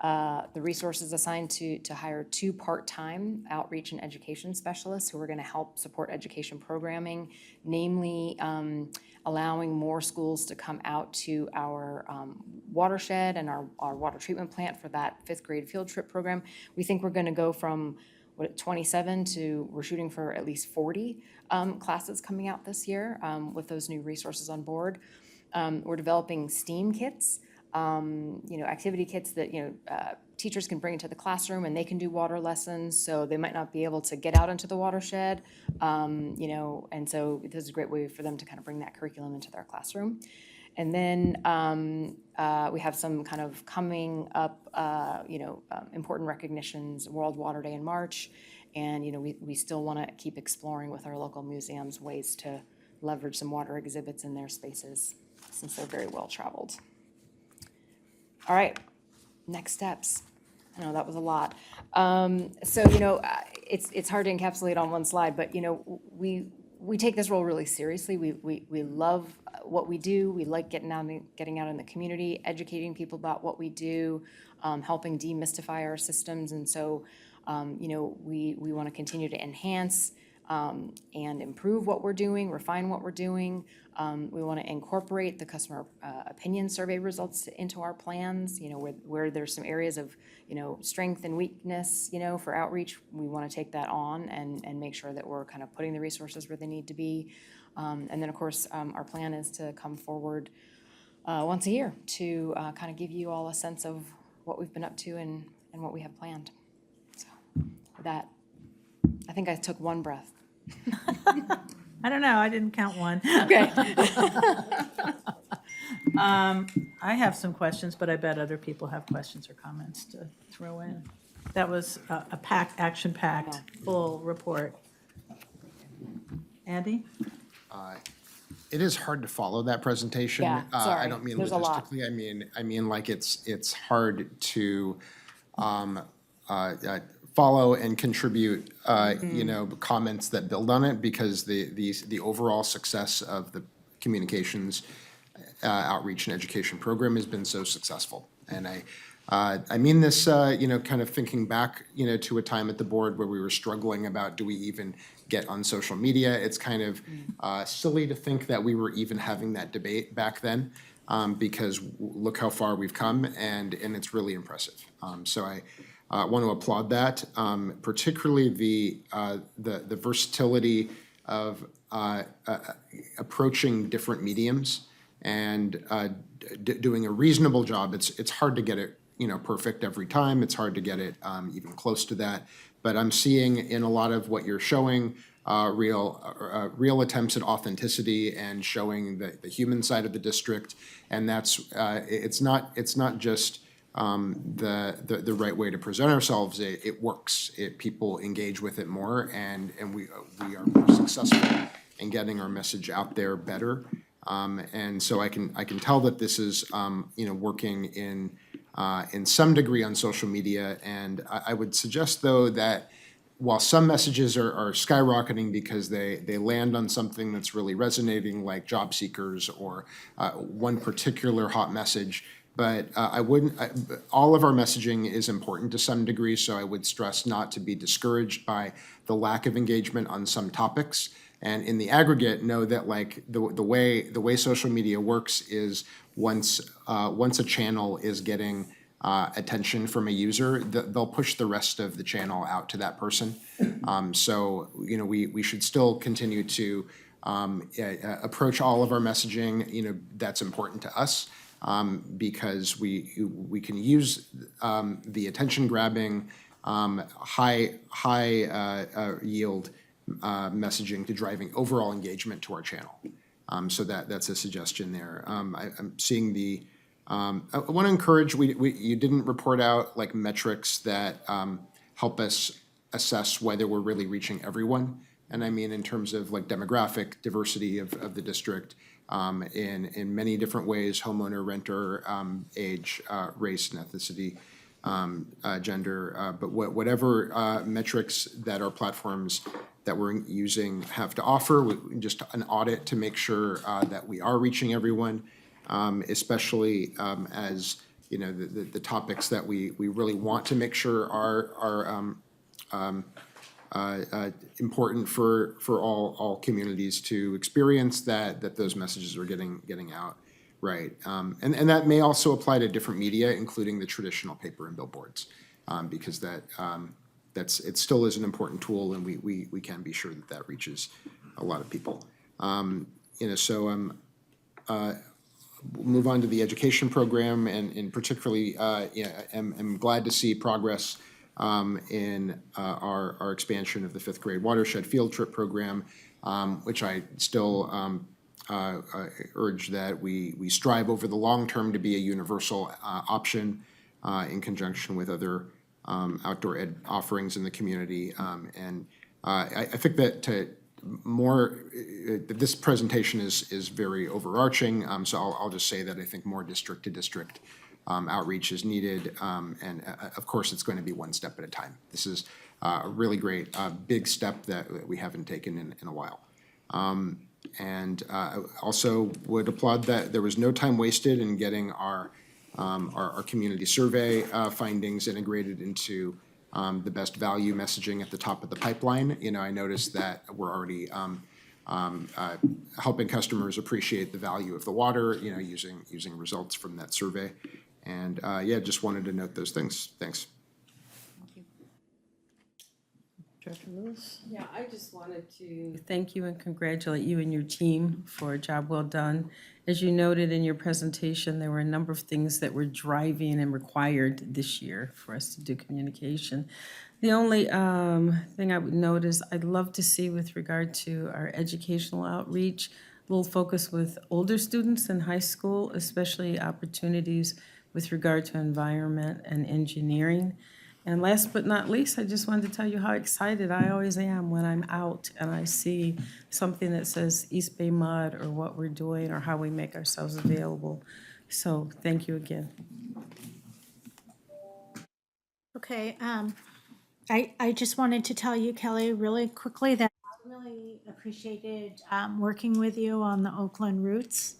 the resources assigned to hire 2 part-time outreach and education specialists who are going to help support education programming, namely allowing more schools to come out to our watershed and our water treatment plant for that 5th grade field trip program. We think we're going to go from 27 to we're shooting for at least 40 classes coming out this year with those new resources on board. We're developing STEAM kits, activity kits that, teachers can bring into the classroom and they can do water lessons, so they might not be able to get out into the watershed, and so this is a great way for them to kind of bring that curriculum into their classroom. And then we have some kind of coming up, important recognitions, World Water Day in March. And, we still want to keep exploring with our local museums ways to leverage some water exhibits in their spaces since they're very well traveled. All right, next steps. I know that was a lot. So, it's hard to encapsulate on one slide, but, we take this role really seriously. We love what we do. We like getting out in the community, educating people about what we do, helping demystify our systems. And so, we want to continue to enhance and improve what we're doing, refine what we're doing. We want to incorporate the customer opinion survey results into our plans, where there's some areas of, strength and weakness, for outreach. We want to take that on and make sure that we're kind of putting the resources where they need to be. And then, of course, our plan is to come forward once a year to kind of give you all a sense of what we've been up to and what we have planned. So with that, I think I took one breath. I don't know, I didn't count one. Okay. I have some questions, but I bet other people have questions or comments to throw in. That was a packed, action-packed, full report. Andy? It is hard to follow that presentation. Yeah, I sorry. don't mean There's a lot. logistically, I mean like it's hard to follow and contribute, comments that build on it, because the overall success of the communications outreach and education program has been so successful. And I mean this, kind of thinking back, to a time at the board where we were struggling about, do we even get on social media? It's kind of silly to think that we were even having that debate back then, because look how far we've come, and it's really impressive. So I want to applaud that, particularly the versatility of approaching different mediums and doing a reasonable job. It's hard to get it, perfect every time. It's hard to get it even close to that. But I'm seeing in a lot of what you're showing real attempts at authenticity and showing the human side of the district. And that's it's not just the right way to present ourselves. It works. People engage with it more, and we are more successful in getting our message out there better. And so I can tell that this is working in some degree on social media. And I would suggest, though, that while some messages are skyrocketing because they land on something that's really resonating, like job seekers or one particular hot message, but all of our messaging is important to some degree, so I would stress not to be discouraged by the lack of engagement on some topics. And in the aggregate, know that like the way social media works is once a channel is getting attention from a user, they'll push the rest of the channel out to that person. So we should still continue to approach all of our messaging, that's important to us, because we can use the attention grabbing high yield messaging to driving overall engagement to our channel. So that's a suggestion there. I'm seeing I want to encourage, you didn't report out like metrics that help us assess whether we're really reaching everyone. And I mean in terms of like demographic diversity of the district in many different ways: homeowner, renter, age, race, and ethnicity, gender. But whatever metrics that our platforms that we're using have to offer, just an audit to make sure that we are reaching everyone. Especially as the topics that we really want to make sure are important for all communities to experience, that those messages are getting out right. And that may also apply to different media, including the traditional paper and billboards, because it still is an important tool, and we can be sure that reaches a lot of people. We'll move on to the education program, and particularly, I'm glad to see progress in our expansion of the fifth grade watershed field trip program, which I still urge that we strive over the long term to be a universal option in conjunction with other outdoor ed offerings in the community. And I think that this presentation is very overarching, so I'll just say that I think more district to district outreach is needed. And of course, it's going to be one step at a time. This is a really great, big step that we haven't taken in a while. And also would applaud that there was no time wasted in getting our community survey findings integrated into the best value messaging at the top of the pipeline. You know, I noticed that we're already helping customers appreciate the value of the water, you know, using results from that survey. And yeah, just wanted to note those things. Thanks. Director Lewis? Yeah, I just wanted to thank you and congratulate you and your team for a job well done. As you noted in your presentation, there were a number of things that were driving and required this year for us to do communication. The only thing I would note is I'd love to see with regard to our educational outreach, a little focus with older students in high school, especially opportunities with regard to environment and engineering. And last but not least, I just wanted to tell you how excited I always am when I'm out and I see something that says East Bay Mud or what we're doing or how we make ourselves available. So thank you again. Okay, I just wanted to tell you, Kelly, really quickly that I really appreciated working with you on the Oakland Roots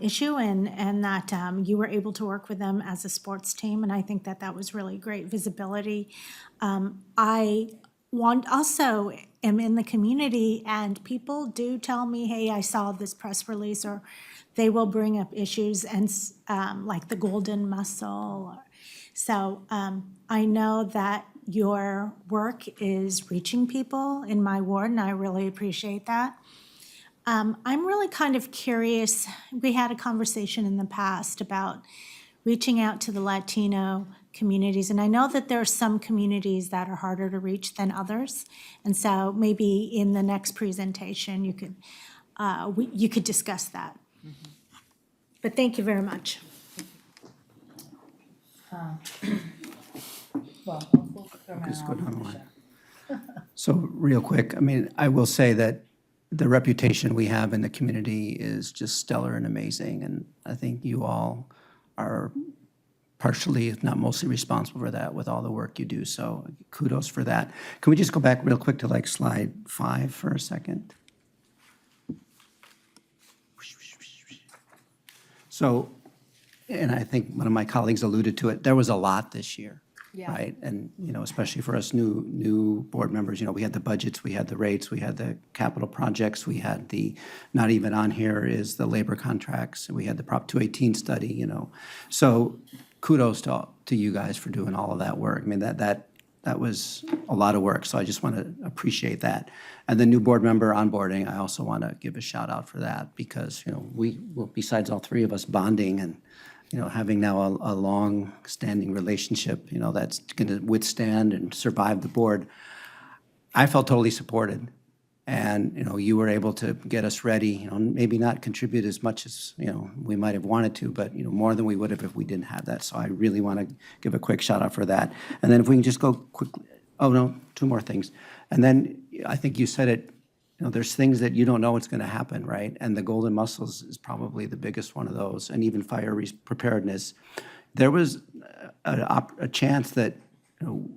issue and that you were able to work with them as a sports team, and I think that that was really great visibility. I also am in the community, and people do tell me, hey, I saw this press release, or they will bring up issues and like the golden mussel. So I know that your work is reaching people in my ward, and I really appreciate that. I'm really kind of curious. We had a conversation in the past about reaching out to the Latino communities, and I know that there are some communities that are harder to reach than others. And so maybe in the next presentation, you could discuss that. But thank you very much. Well, we'll come Just go down the out. line. So real quick, I mean, I will say that the reputation we have in the community is just stellar and amazing. And I think you all are partially, if not mostly, responsible for that with all the work you do. So kudos for that. Can we just go back real quick to like slide 5 for a second? So, and I think one of my colleagues alluded to it, there was a lot this year. Yeah. Right? And, you know, especially for us new board members, you know, we had the budgets, we had the rates, we had the capital projects, we had the, not even on here is the labor contracts, we had the Prop 218 study, you know. So kudos to you guys for doing all of that work. I mean, that was a lot of work, so I just want to appreciate that. And the new board member onboarding, I also want to give a shout out for that because, you know, well, besides all three of us bonding and, you know, having now a long-standing relationship, you know, that's going to withstand and survive the board, I felt totally supported. And, you know, you were able to get us ready, you know, maybe not contribute as much as, you know, we might have wanted to, but, you know, more than we would have if we didn't have that. So I really want to give a quick shout out for that. And then if we can just go quickly, oh, no, 2 more things. And then I think you said it, you know, there's things that you don't know what's going to happen, right? And the golden mussels is probably the biggest one of those, and even fire preparedness. There was a chance that, you know,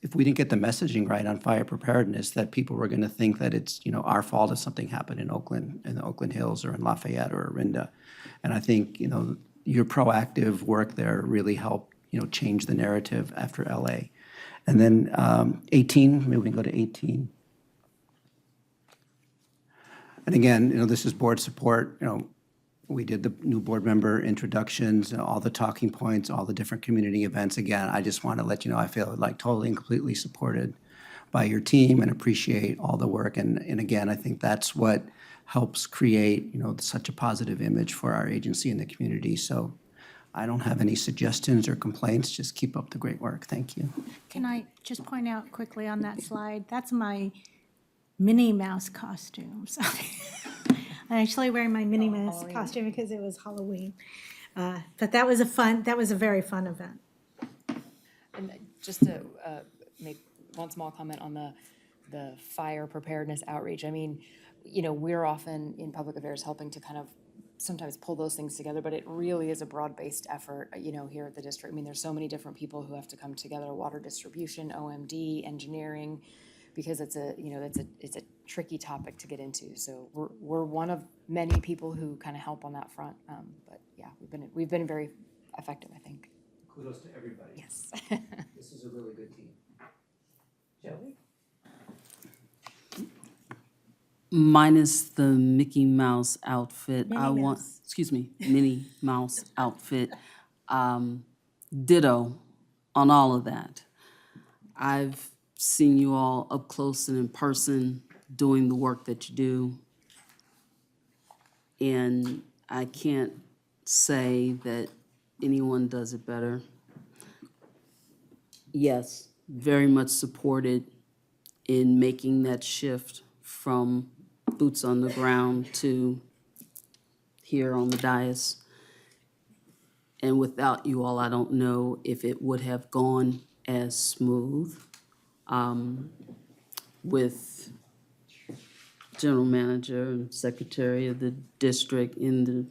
if we didn't get the messaging right on fire preparedness, that people were going to think that it's, you know, our fault if something happened in Oakland, in the Oakland Hills or in Lafayette or Orinda. And I think, you know, your proactive work there really helped, you know, change the narrative after LA. And then 18, maybe we can go to 18. And again, you know, this is board support. You know, we did the new board member introductions, all the talking points, all the different community events. Again, I just want to let you know I feel like totally and completely supported by your team and appreciate all the work. And again, I think that's what helps create, you know, such a positive image for our agency in the community. So I don't have any suggestions or complaints. Just keep up the great work. Thank you. Can I just point out quickly on that slide, that's my Minnie Mouse costume. So I'm actually wearing my Minnie Mouse costume because it was Halloween. But that was a very fun event. And just to make one small comment on the fire preparedness outreach, I mean, you know, we're often in public affairs helping to kind of sometimes pull those things together, but it really is a broad-based effort, here at the district. I mean, there's so many different people who have to come together, water distribution, OMD, engineering, because it's a tricky topic to get into. So we're one of many people who kind of help on that front. But yeah, we've been very effective, I think. Kudos to everybody. Yes. This is a really good team. Joey? Minus the Mickey Mouse outfit, I Minnie want, Mouse. excuse me, Minnie Mouse outfit. Ditto on all of that. I've seen you all up close and in person doing the work that you do. And I can't say that anyone does it better. Yes, very much supported in making that shift from boots on the ground to here on the dais. And without you all, I don't know if it would have gone as smooth with general manager and secretary of the district in the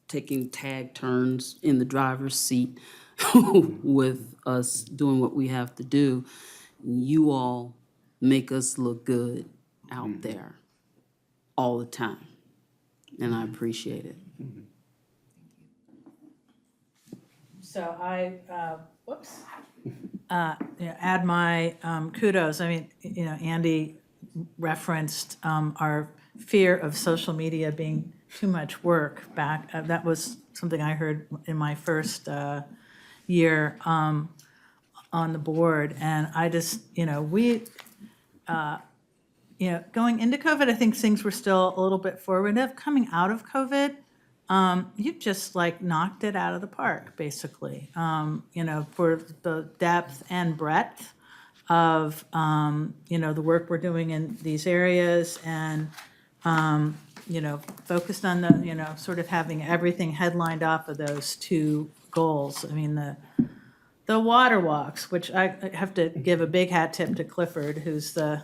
taking tag turns in the driver's seat with us doing what we have to do. You all make us look good out there all the time, and I appreciate it. So I, add my kudos. I mean, Andy referenced our fear of social media being too much work back. That was something I heard in my first year on the board. And I just, going into COVID, I think things were still a little bit forward. Coming out of COVID, you've just like knocked it out of the park, basically, for the depth and breadth of, the work we're doing in these areas and, focused on the, sort of having everything headlined off of those two goals. I mean, the water walks, which I have to give a big hat tip to Clifford, who's the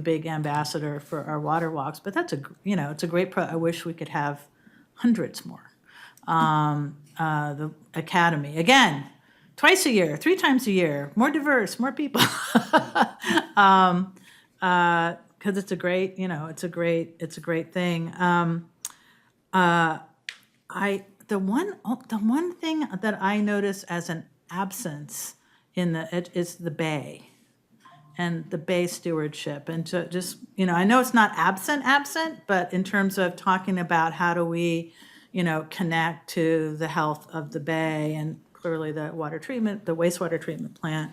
big ambassador for our water walks, but that's it's a great I wish we could have hundreds more. The academy, again, twice a year, 3 times a year, more diverse, more people. Because it's a great, it's a great thing. The one thing that I notice as an absence is the bay and the bay stewardship. And to just, I know it's not absent, but in terms of talking about how do we, connect to the health of the bay, and clearly the wastewater treatment plant,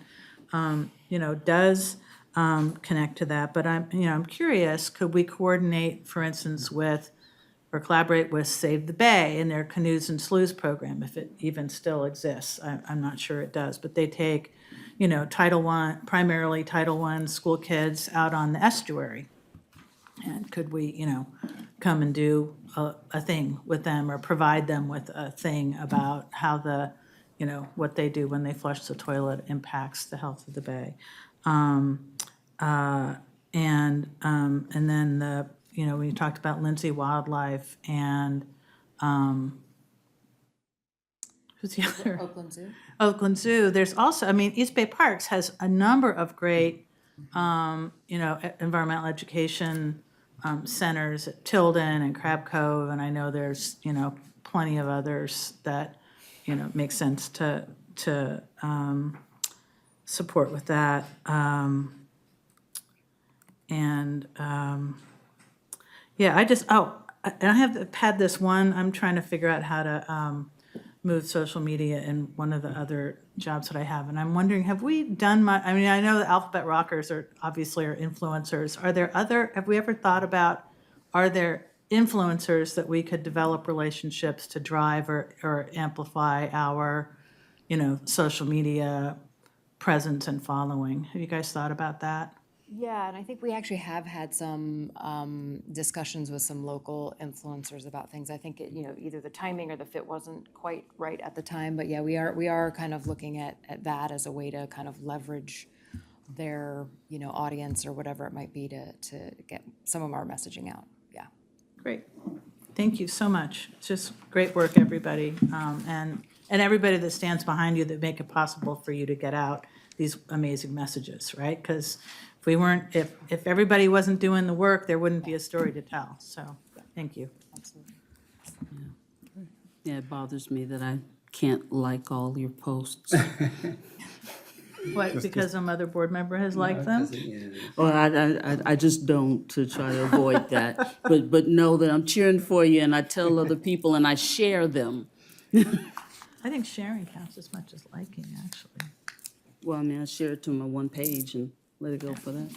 does connect to that. But I'm curious, could we coordinate, for instance, or collaborate with Save the Bay and their Canoes and Sloughs program, if it even still exists. I'm not sure it does, but they take, primarily Title I school kids out on the estuary. And could we, come and do a thing with them or provide them with a thing about how what they do when they flush the toilet impacts the health of the bay. And then when you talked about Lindsay Wildlife and, who's the other? Oakland Zoo. Oakland Zoo, there's also, East Bay Parks has a number of great, environmental education centers at Tilden and Crab Cove, and I know there's, plenty of others that, make sense to support with that. Yeah, and I have had this one, I'm trying to figure out how to move social media in one of the other jobs that I have. And I'm wondering, have we done I know the Alphabet Rockers are influencers. Have we ever thought about, are there influencers that we could develop relationships to drive or amplify our, social media presence and following? Have you guys thought about that? Yeah, and I think we actually have had some discussions with some local influencers about things. I think either the timing or the fit wasn't quite right at the time, but yeah, we are kind of looking at that as a way to kind of leverage their audience or whatever it might be to get some of our messaging out. Yeah. Great, Thank you so much. It's just great work, everybody. And everybody that stands behind you that make it possible for you to get out these amazing messages, right? Because if we weren't, if everybody wasn't doing the work, there wouldn't be a story to tell. So, thank you. Yeah, it bothers me that I can't like all your posts. What, because some other board member has liked them? Well, I just don't, to try to avoid that. But know that I'm cheering for you, and I tell other people, and I share them. I think sharing counts as much as liking, actually. Well, I mean, I share it to my one page and let it go for that.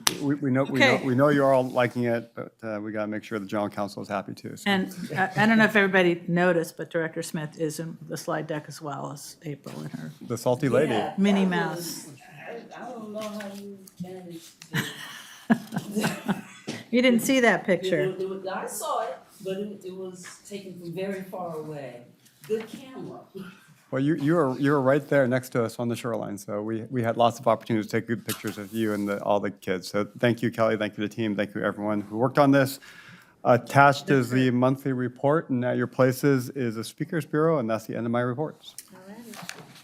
Okay. We know you're all liking it, but we got to make sure the general counsel is happy too. So. And I don't know if everybody noticed, but Director Smith is in the slide deck as well as April and her The salty lady. Minnie Mouse. I don't know how you managed You didn't see that picture. I saw it, but it was taken from very far away. Good camera. Well, you were right there next to us on the shoreline, so we had lots of opportunities to take good pictures of you and all the kids. So thank you, Kelly. Thank you to the team. Thank you, everyone who worked on this. Attached is the monthly report, and at your places is a speakers bureau, and that's the end of my reports.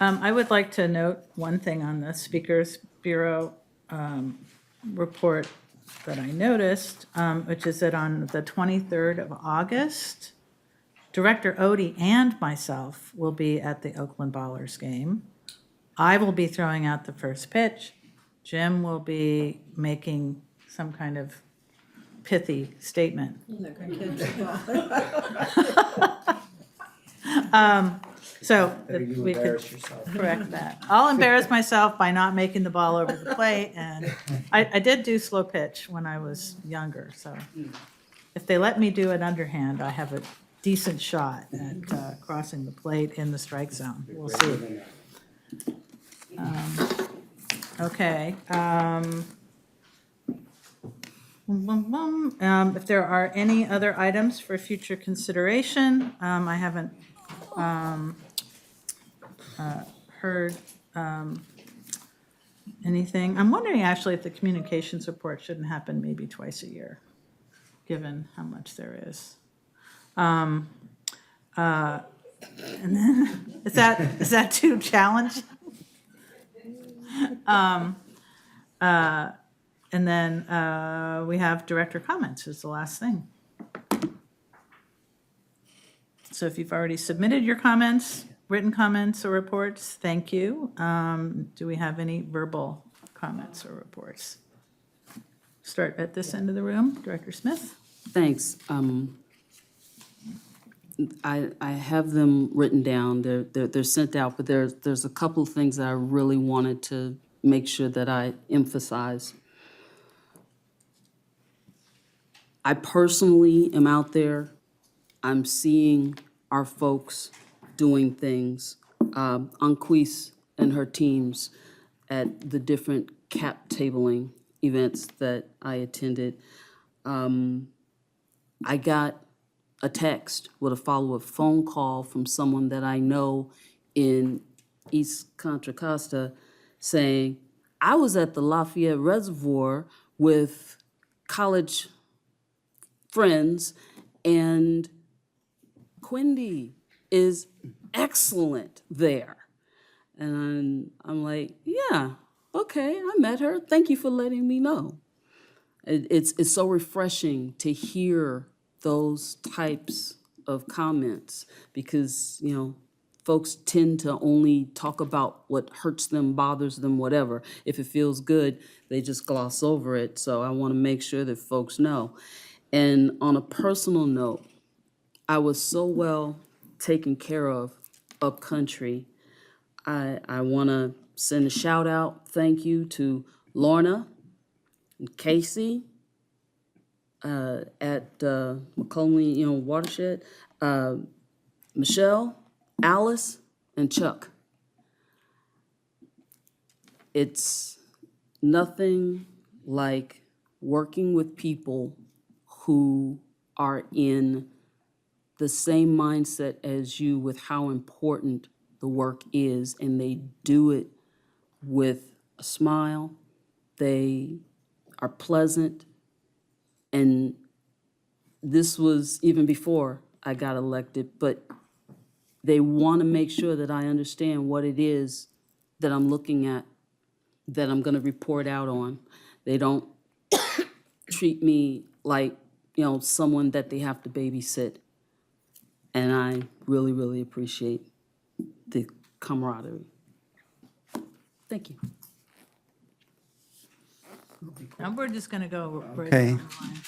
I would like to note one thing on the Speakers Bureau report that I noticed, which is that on the 23rd of August, Director Odie and myself will be at the Oakland Ballers game. I will be throwing out the first pitch. Jim will be making some kind of pithy statement. So if we could correct that. I'll embarrass myself by not making the ball over the plate, and I did do slow pitch when I was younger, so if they let me do an underhand, I have a decent shot at crossing the plate in the strike zone. We'll see. Okay. If there are any other items for future consideration, I haven't heard anything. I'm wondering actually if the communications report shouldn't happen maybe twice a year, given how much there is. And then, is that too challenging? And then we have director comments is the last thing. So if you've already submitted your comments, written comments or reports, thank you. Do we have any verbal comments or reports? Start at this end of the room, Director Smith. Thanks. I have them written down. They're sent out, but there's a couple of things that I really wanted to make sure that I emphasize. I personally am out there. I'm seeing our folks doing things. Anquise and her teams at the different cap tabling events that I attended. I got a text with a follow-up phone call from someone that I know in East Contra Costa saying, I was at the Lafayette Reservoir with college friends, and Quindy is excellent there. And I'm like, yeah, okay, I met her. Thank you for letting me know. It's so refreshing to hear those types of comments because, you know, folks tend to only talk about what hurts them, bothers them, whatever. If it feels good, they just gloss over it. So I want to make sure that folks know. And on a personal note, I was so well taken care of up country. I want to send a shout out, thank you to Lorna and Casey at McComely, Watershed, Michelle, Alice, and Chuck. It's nothing like working with people who are in the same mindset as you with how important the work is, and they do it with a smile. They are pleasant, and this was even before I got elected, but they want to make sure that I understand what it is that I'm looking at, that I'm going to report out on. They don't treat me like, someone that they have to babysit. And I really, really appreciate the camaraderie. Thank you. And we're just going to go right Okay. down the line.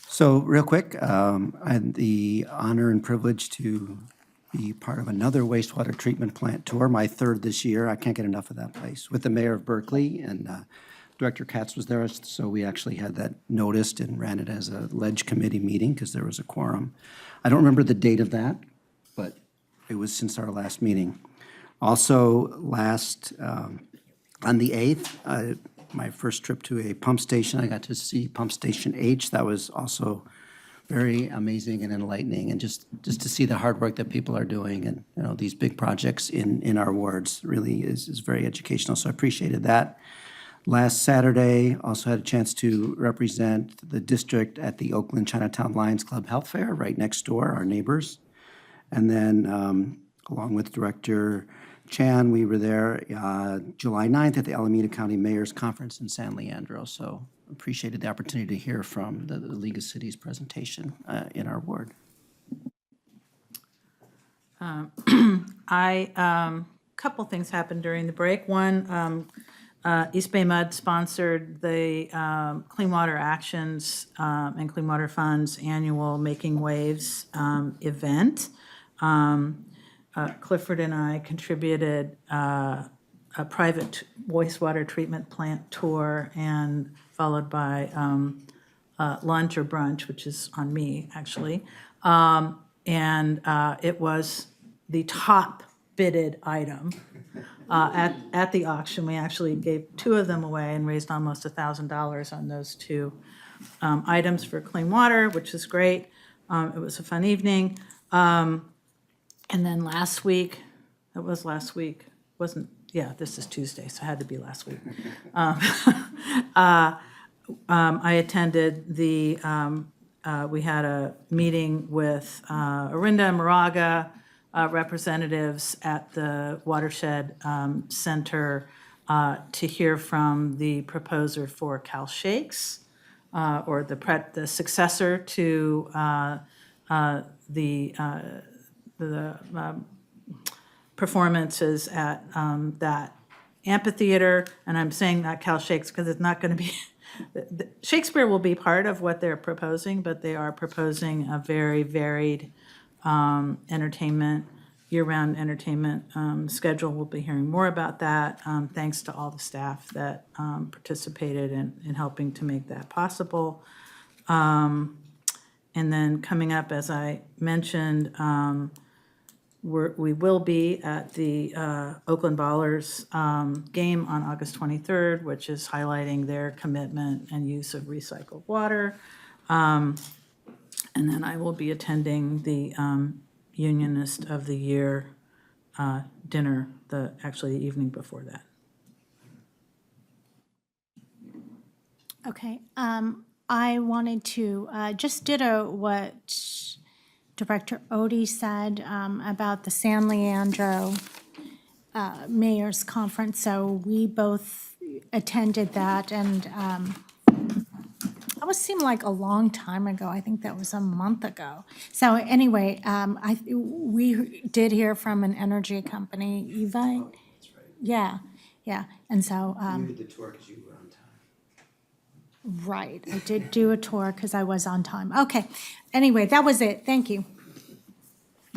So real quick, I had the honor and privilege to be part of another wastewater treatment plant tour, my third this year. I can't get enough of that place, with the mayor of Berkeley, and Director Katz was there, so we actually had that noticed and ran it as a ledge committee meeting because there was a quorum. I don't remember the date of that, but it was since our last meeting. Also, on the 8th, my first trip to a pump station, I got to see Pump Station H. That was also very amazing and enlightening, and just to see the hard work that people are doing and, these big projects in our wards really is very educational, so I appreciated that. Last Saturday, also had a chance to represent the district at the Oakland Chinatown Lions Club Health Fair, right next door, our neighbors. And then, along with Director Chan, we were there July 9th at the Alameda County Mayor's Conference in San Leandro. So appreciated the opportunity to hear from the League of Cities presentation in our ward. Couple things happened during the break. One, EBMUD sponsored the Clean Water Actions and Clean Water Fund's annual Making Waves event. Clifford and I contributed a private wastewater treatment plant tour, and followed by lunch or brunch, which is on me, actually. And it was the top bidded item at the auction. We actually gave two of them away and raised almost $1,000 on those two items for clean water, which is great. It was a fun evening. And then last week, this is Tuesday, so it had to be last week. I attended we had a meeting with Orinda and Moraga representatives at the Watershed Center to hear from the proposer for Cal Shakes, or the successor to the performances at that amphitheater. And I'm saying that Cal Shakes because it's not going to be, Shakespeare will be part of what they're proposing, but they are proposing a very varied entertainment, year-round entertainment schedule. We'll be hearing more about that, thanks to all the staff that participated in helping to make that possible. And then coming up, as I mentioned, we will be at the Oakland Ballers game on August 23rd, which is highlighting their commitment and use of recycled water. And then I will be attending the Unionist of the Year dinner, the evening before that. Okay, I wanted to just ditto what Director Odie said about the San Leandro Mayor's Conference. So we both attended that, and that was seemed like a long time ago. I think that was a month ago. So anyway, we did hear from an energy company, Evite. Yeah, and so. You did the tour because you were on time. Right, I did do a tour because I was on time. Okay, anyway, that was it, thank you.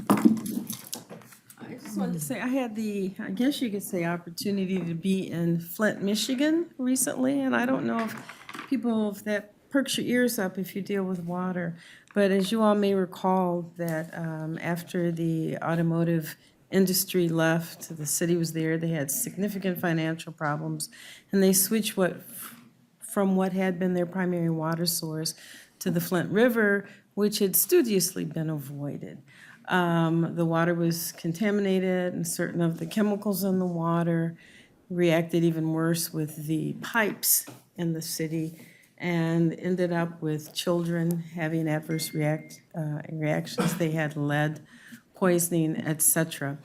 I just wanted to say, I had I guess you could say, opportunity to be in Flint, Michigan recently, and I don't know if if that perks your ears up if you deal with water, but as you all may recall, that after the automotive industry left, the city was there, they had significant financial problems, and they switched from what had been their primary water source to the Flint River, which had studiously been avoided. The water was contaminated, and certain of the chemicals in the water reacted even worse with the pipes in the city and ended up with children having adverse reactions. They had lead poisoning, et cetera.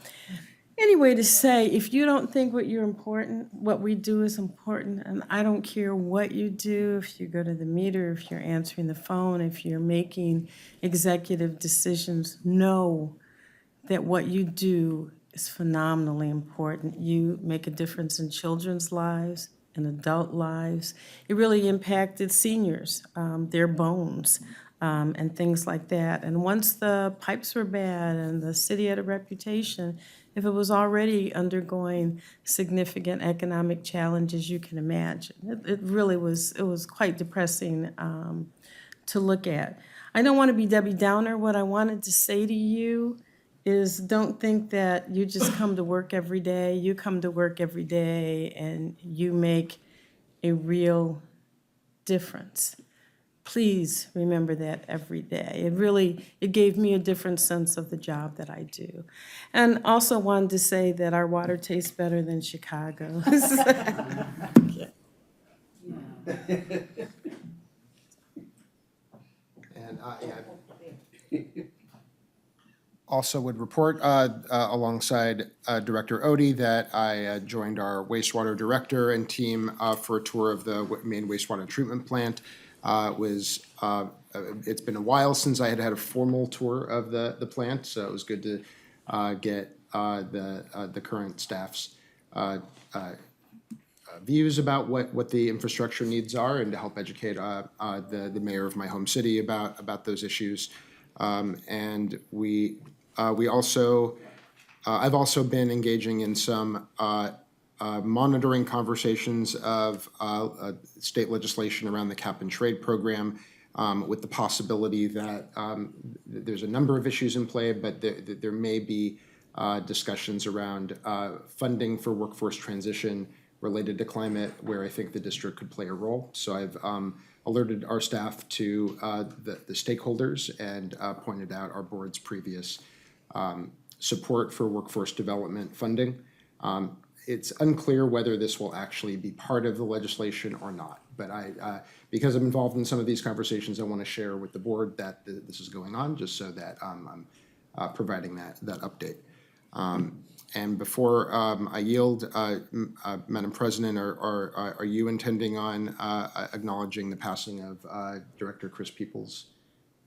Anyway, to say, if you don't think what we do is important, and I don't care what you do, if you go to the meter, if you're answering the phone, if you're making executive decisions, know that what you do is phenomenally important. You make a difference in children's lives, in adult lives. It really impacted seniors, their bones, and things like that. And once the pipes were bad and the city had a reputation, if it was already undergoing significant economic challenges, you can imagine. It really was, it was quite depressing to look at. I don't want to be Debbie Downer. What I wanted to say to you is don't think that you just come to work every day. You come to work every day and you make a real difference. Please remember that every day. It gave me a different sense of the job that I do. And also wanted to say that our water tastes better than Chicago's. And also would report alongside Director Odie that I joined our wastewater director and team for a tour of the main wastewater treatment plant. It's been a while since I had a formal tour of the plant, so it was good to get the current staff's views about what the infrastructure needs are and to help educate the mayor of my home city about those issues. And we also, I've also been engaging in some monitoring conversations of state legislation around the cap and trade program, with the possibility that there's a number of issues in play, but there may be discussions around funding for workforce transition related to climate, where I think the district could play a role. So I've alerted our staff to the stakeholders and pointed out our board's previous support for workforce development funding. It's unclear whether this will actually be part of the legislation or not. But because I'm involved in some of these conversations, I want to share with the board that this is going on, just so that I'm providing that update. And before I yield, Madam President, are you intending on acknowledging the passing of Director Chris Peoples?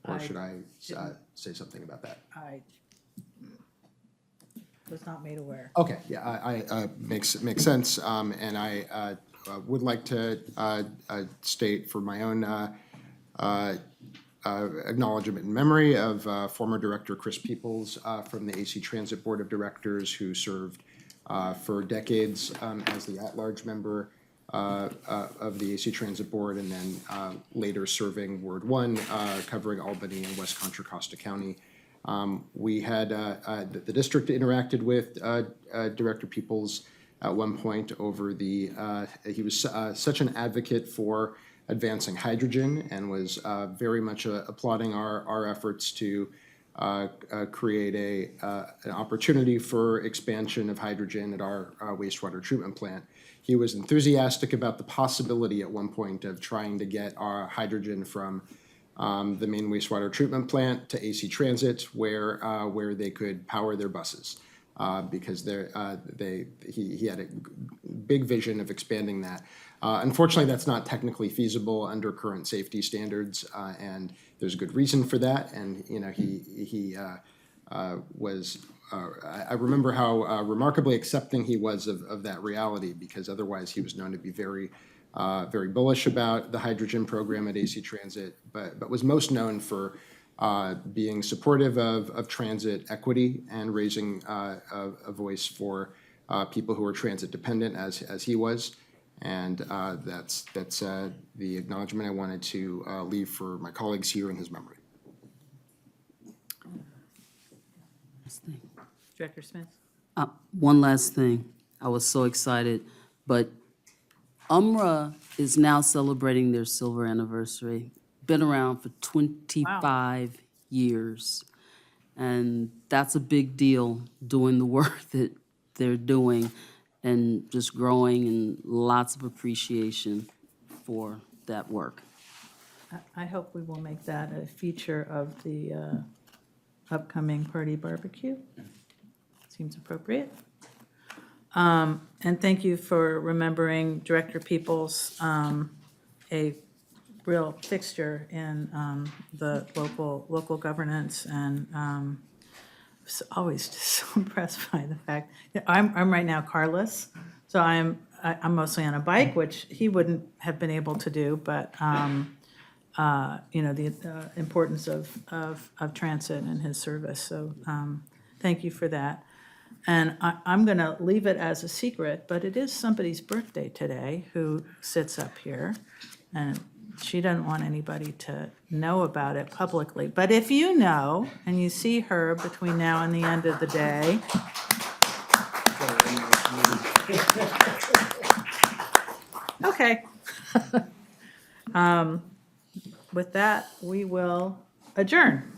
Or should I say something about that? I was not made aware. Okay, yeah, I makes sense, and I would like to state for my own acknowledgement and memory of former Director Chris Peoples from the AC Transit Board of Directors, who served for decades as the at-large member of the AC Transit Board, and then later serving Ward 1, covering Albany and West Contra Costa County. We had, the district interacted with Director Peoples at one point over he was such an advocate for advancing hydrogen and was very much applauding our efforts to create an opportunity for expansion of hydrogen at our wastewater treatment plant. He was enthusiastic about the possibility at one point of trying to get our hydrogen from the main wastewater treatment plant to AC Transit, where they could power their buses, because he had a big vision of expanding that. Unfortunately, that's not technically feasible under current safety standards, and there's a good reason for that. And he was. I remember how remarkably accepting he was of that reality, because otherwise he was known to be very bullish about the hydrogen program at AC Transit, but was most known for being supportive of transit equity and raising a voice for people who are transit dependent, as he was. And that's the acknowledgement I wanted to leave for my colleagues here in his memory. Director Smith? One last thing. I was so excited, but UMRA is now celebrating their silver anniversary. Been around for 25 years. And that's a big deal, doing the work that they're doing and just growing, and lots of appreciation for that work. I hope we will make that a feature of the upcoming party barbecue. Seems appropriate. And thank you for remembering Director Peoples, a real fixture in the local governance, and was always just so impressed by the fact that I'm right now carless, so I'm mostly on a bike, which he wouldn't have been able to do, but you know, the importance of transit and his service. So thank you for that. And I'm going to leave it as a secret, but it is somebody's birthday today who sits up here, and she doesn't want anybody to know about it publicly. But if you know, and you see her between now and the end of the day, okay. With that, we will adjourn.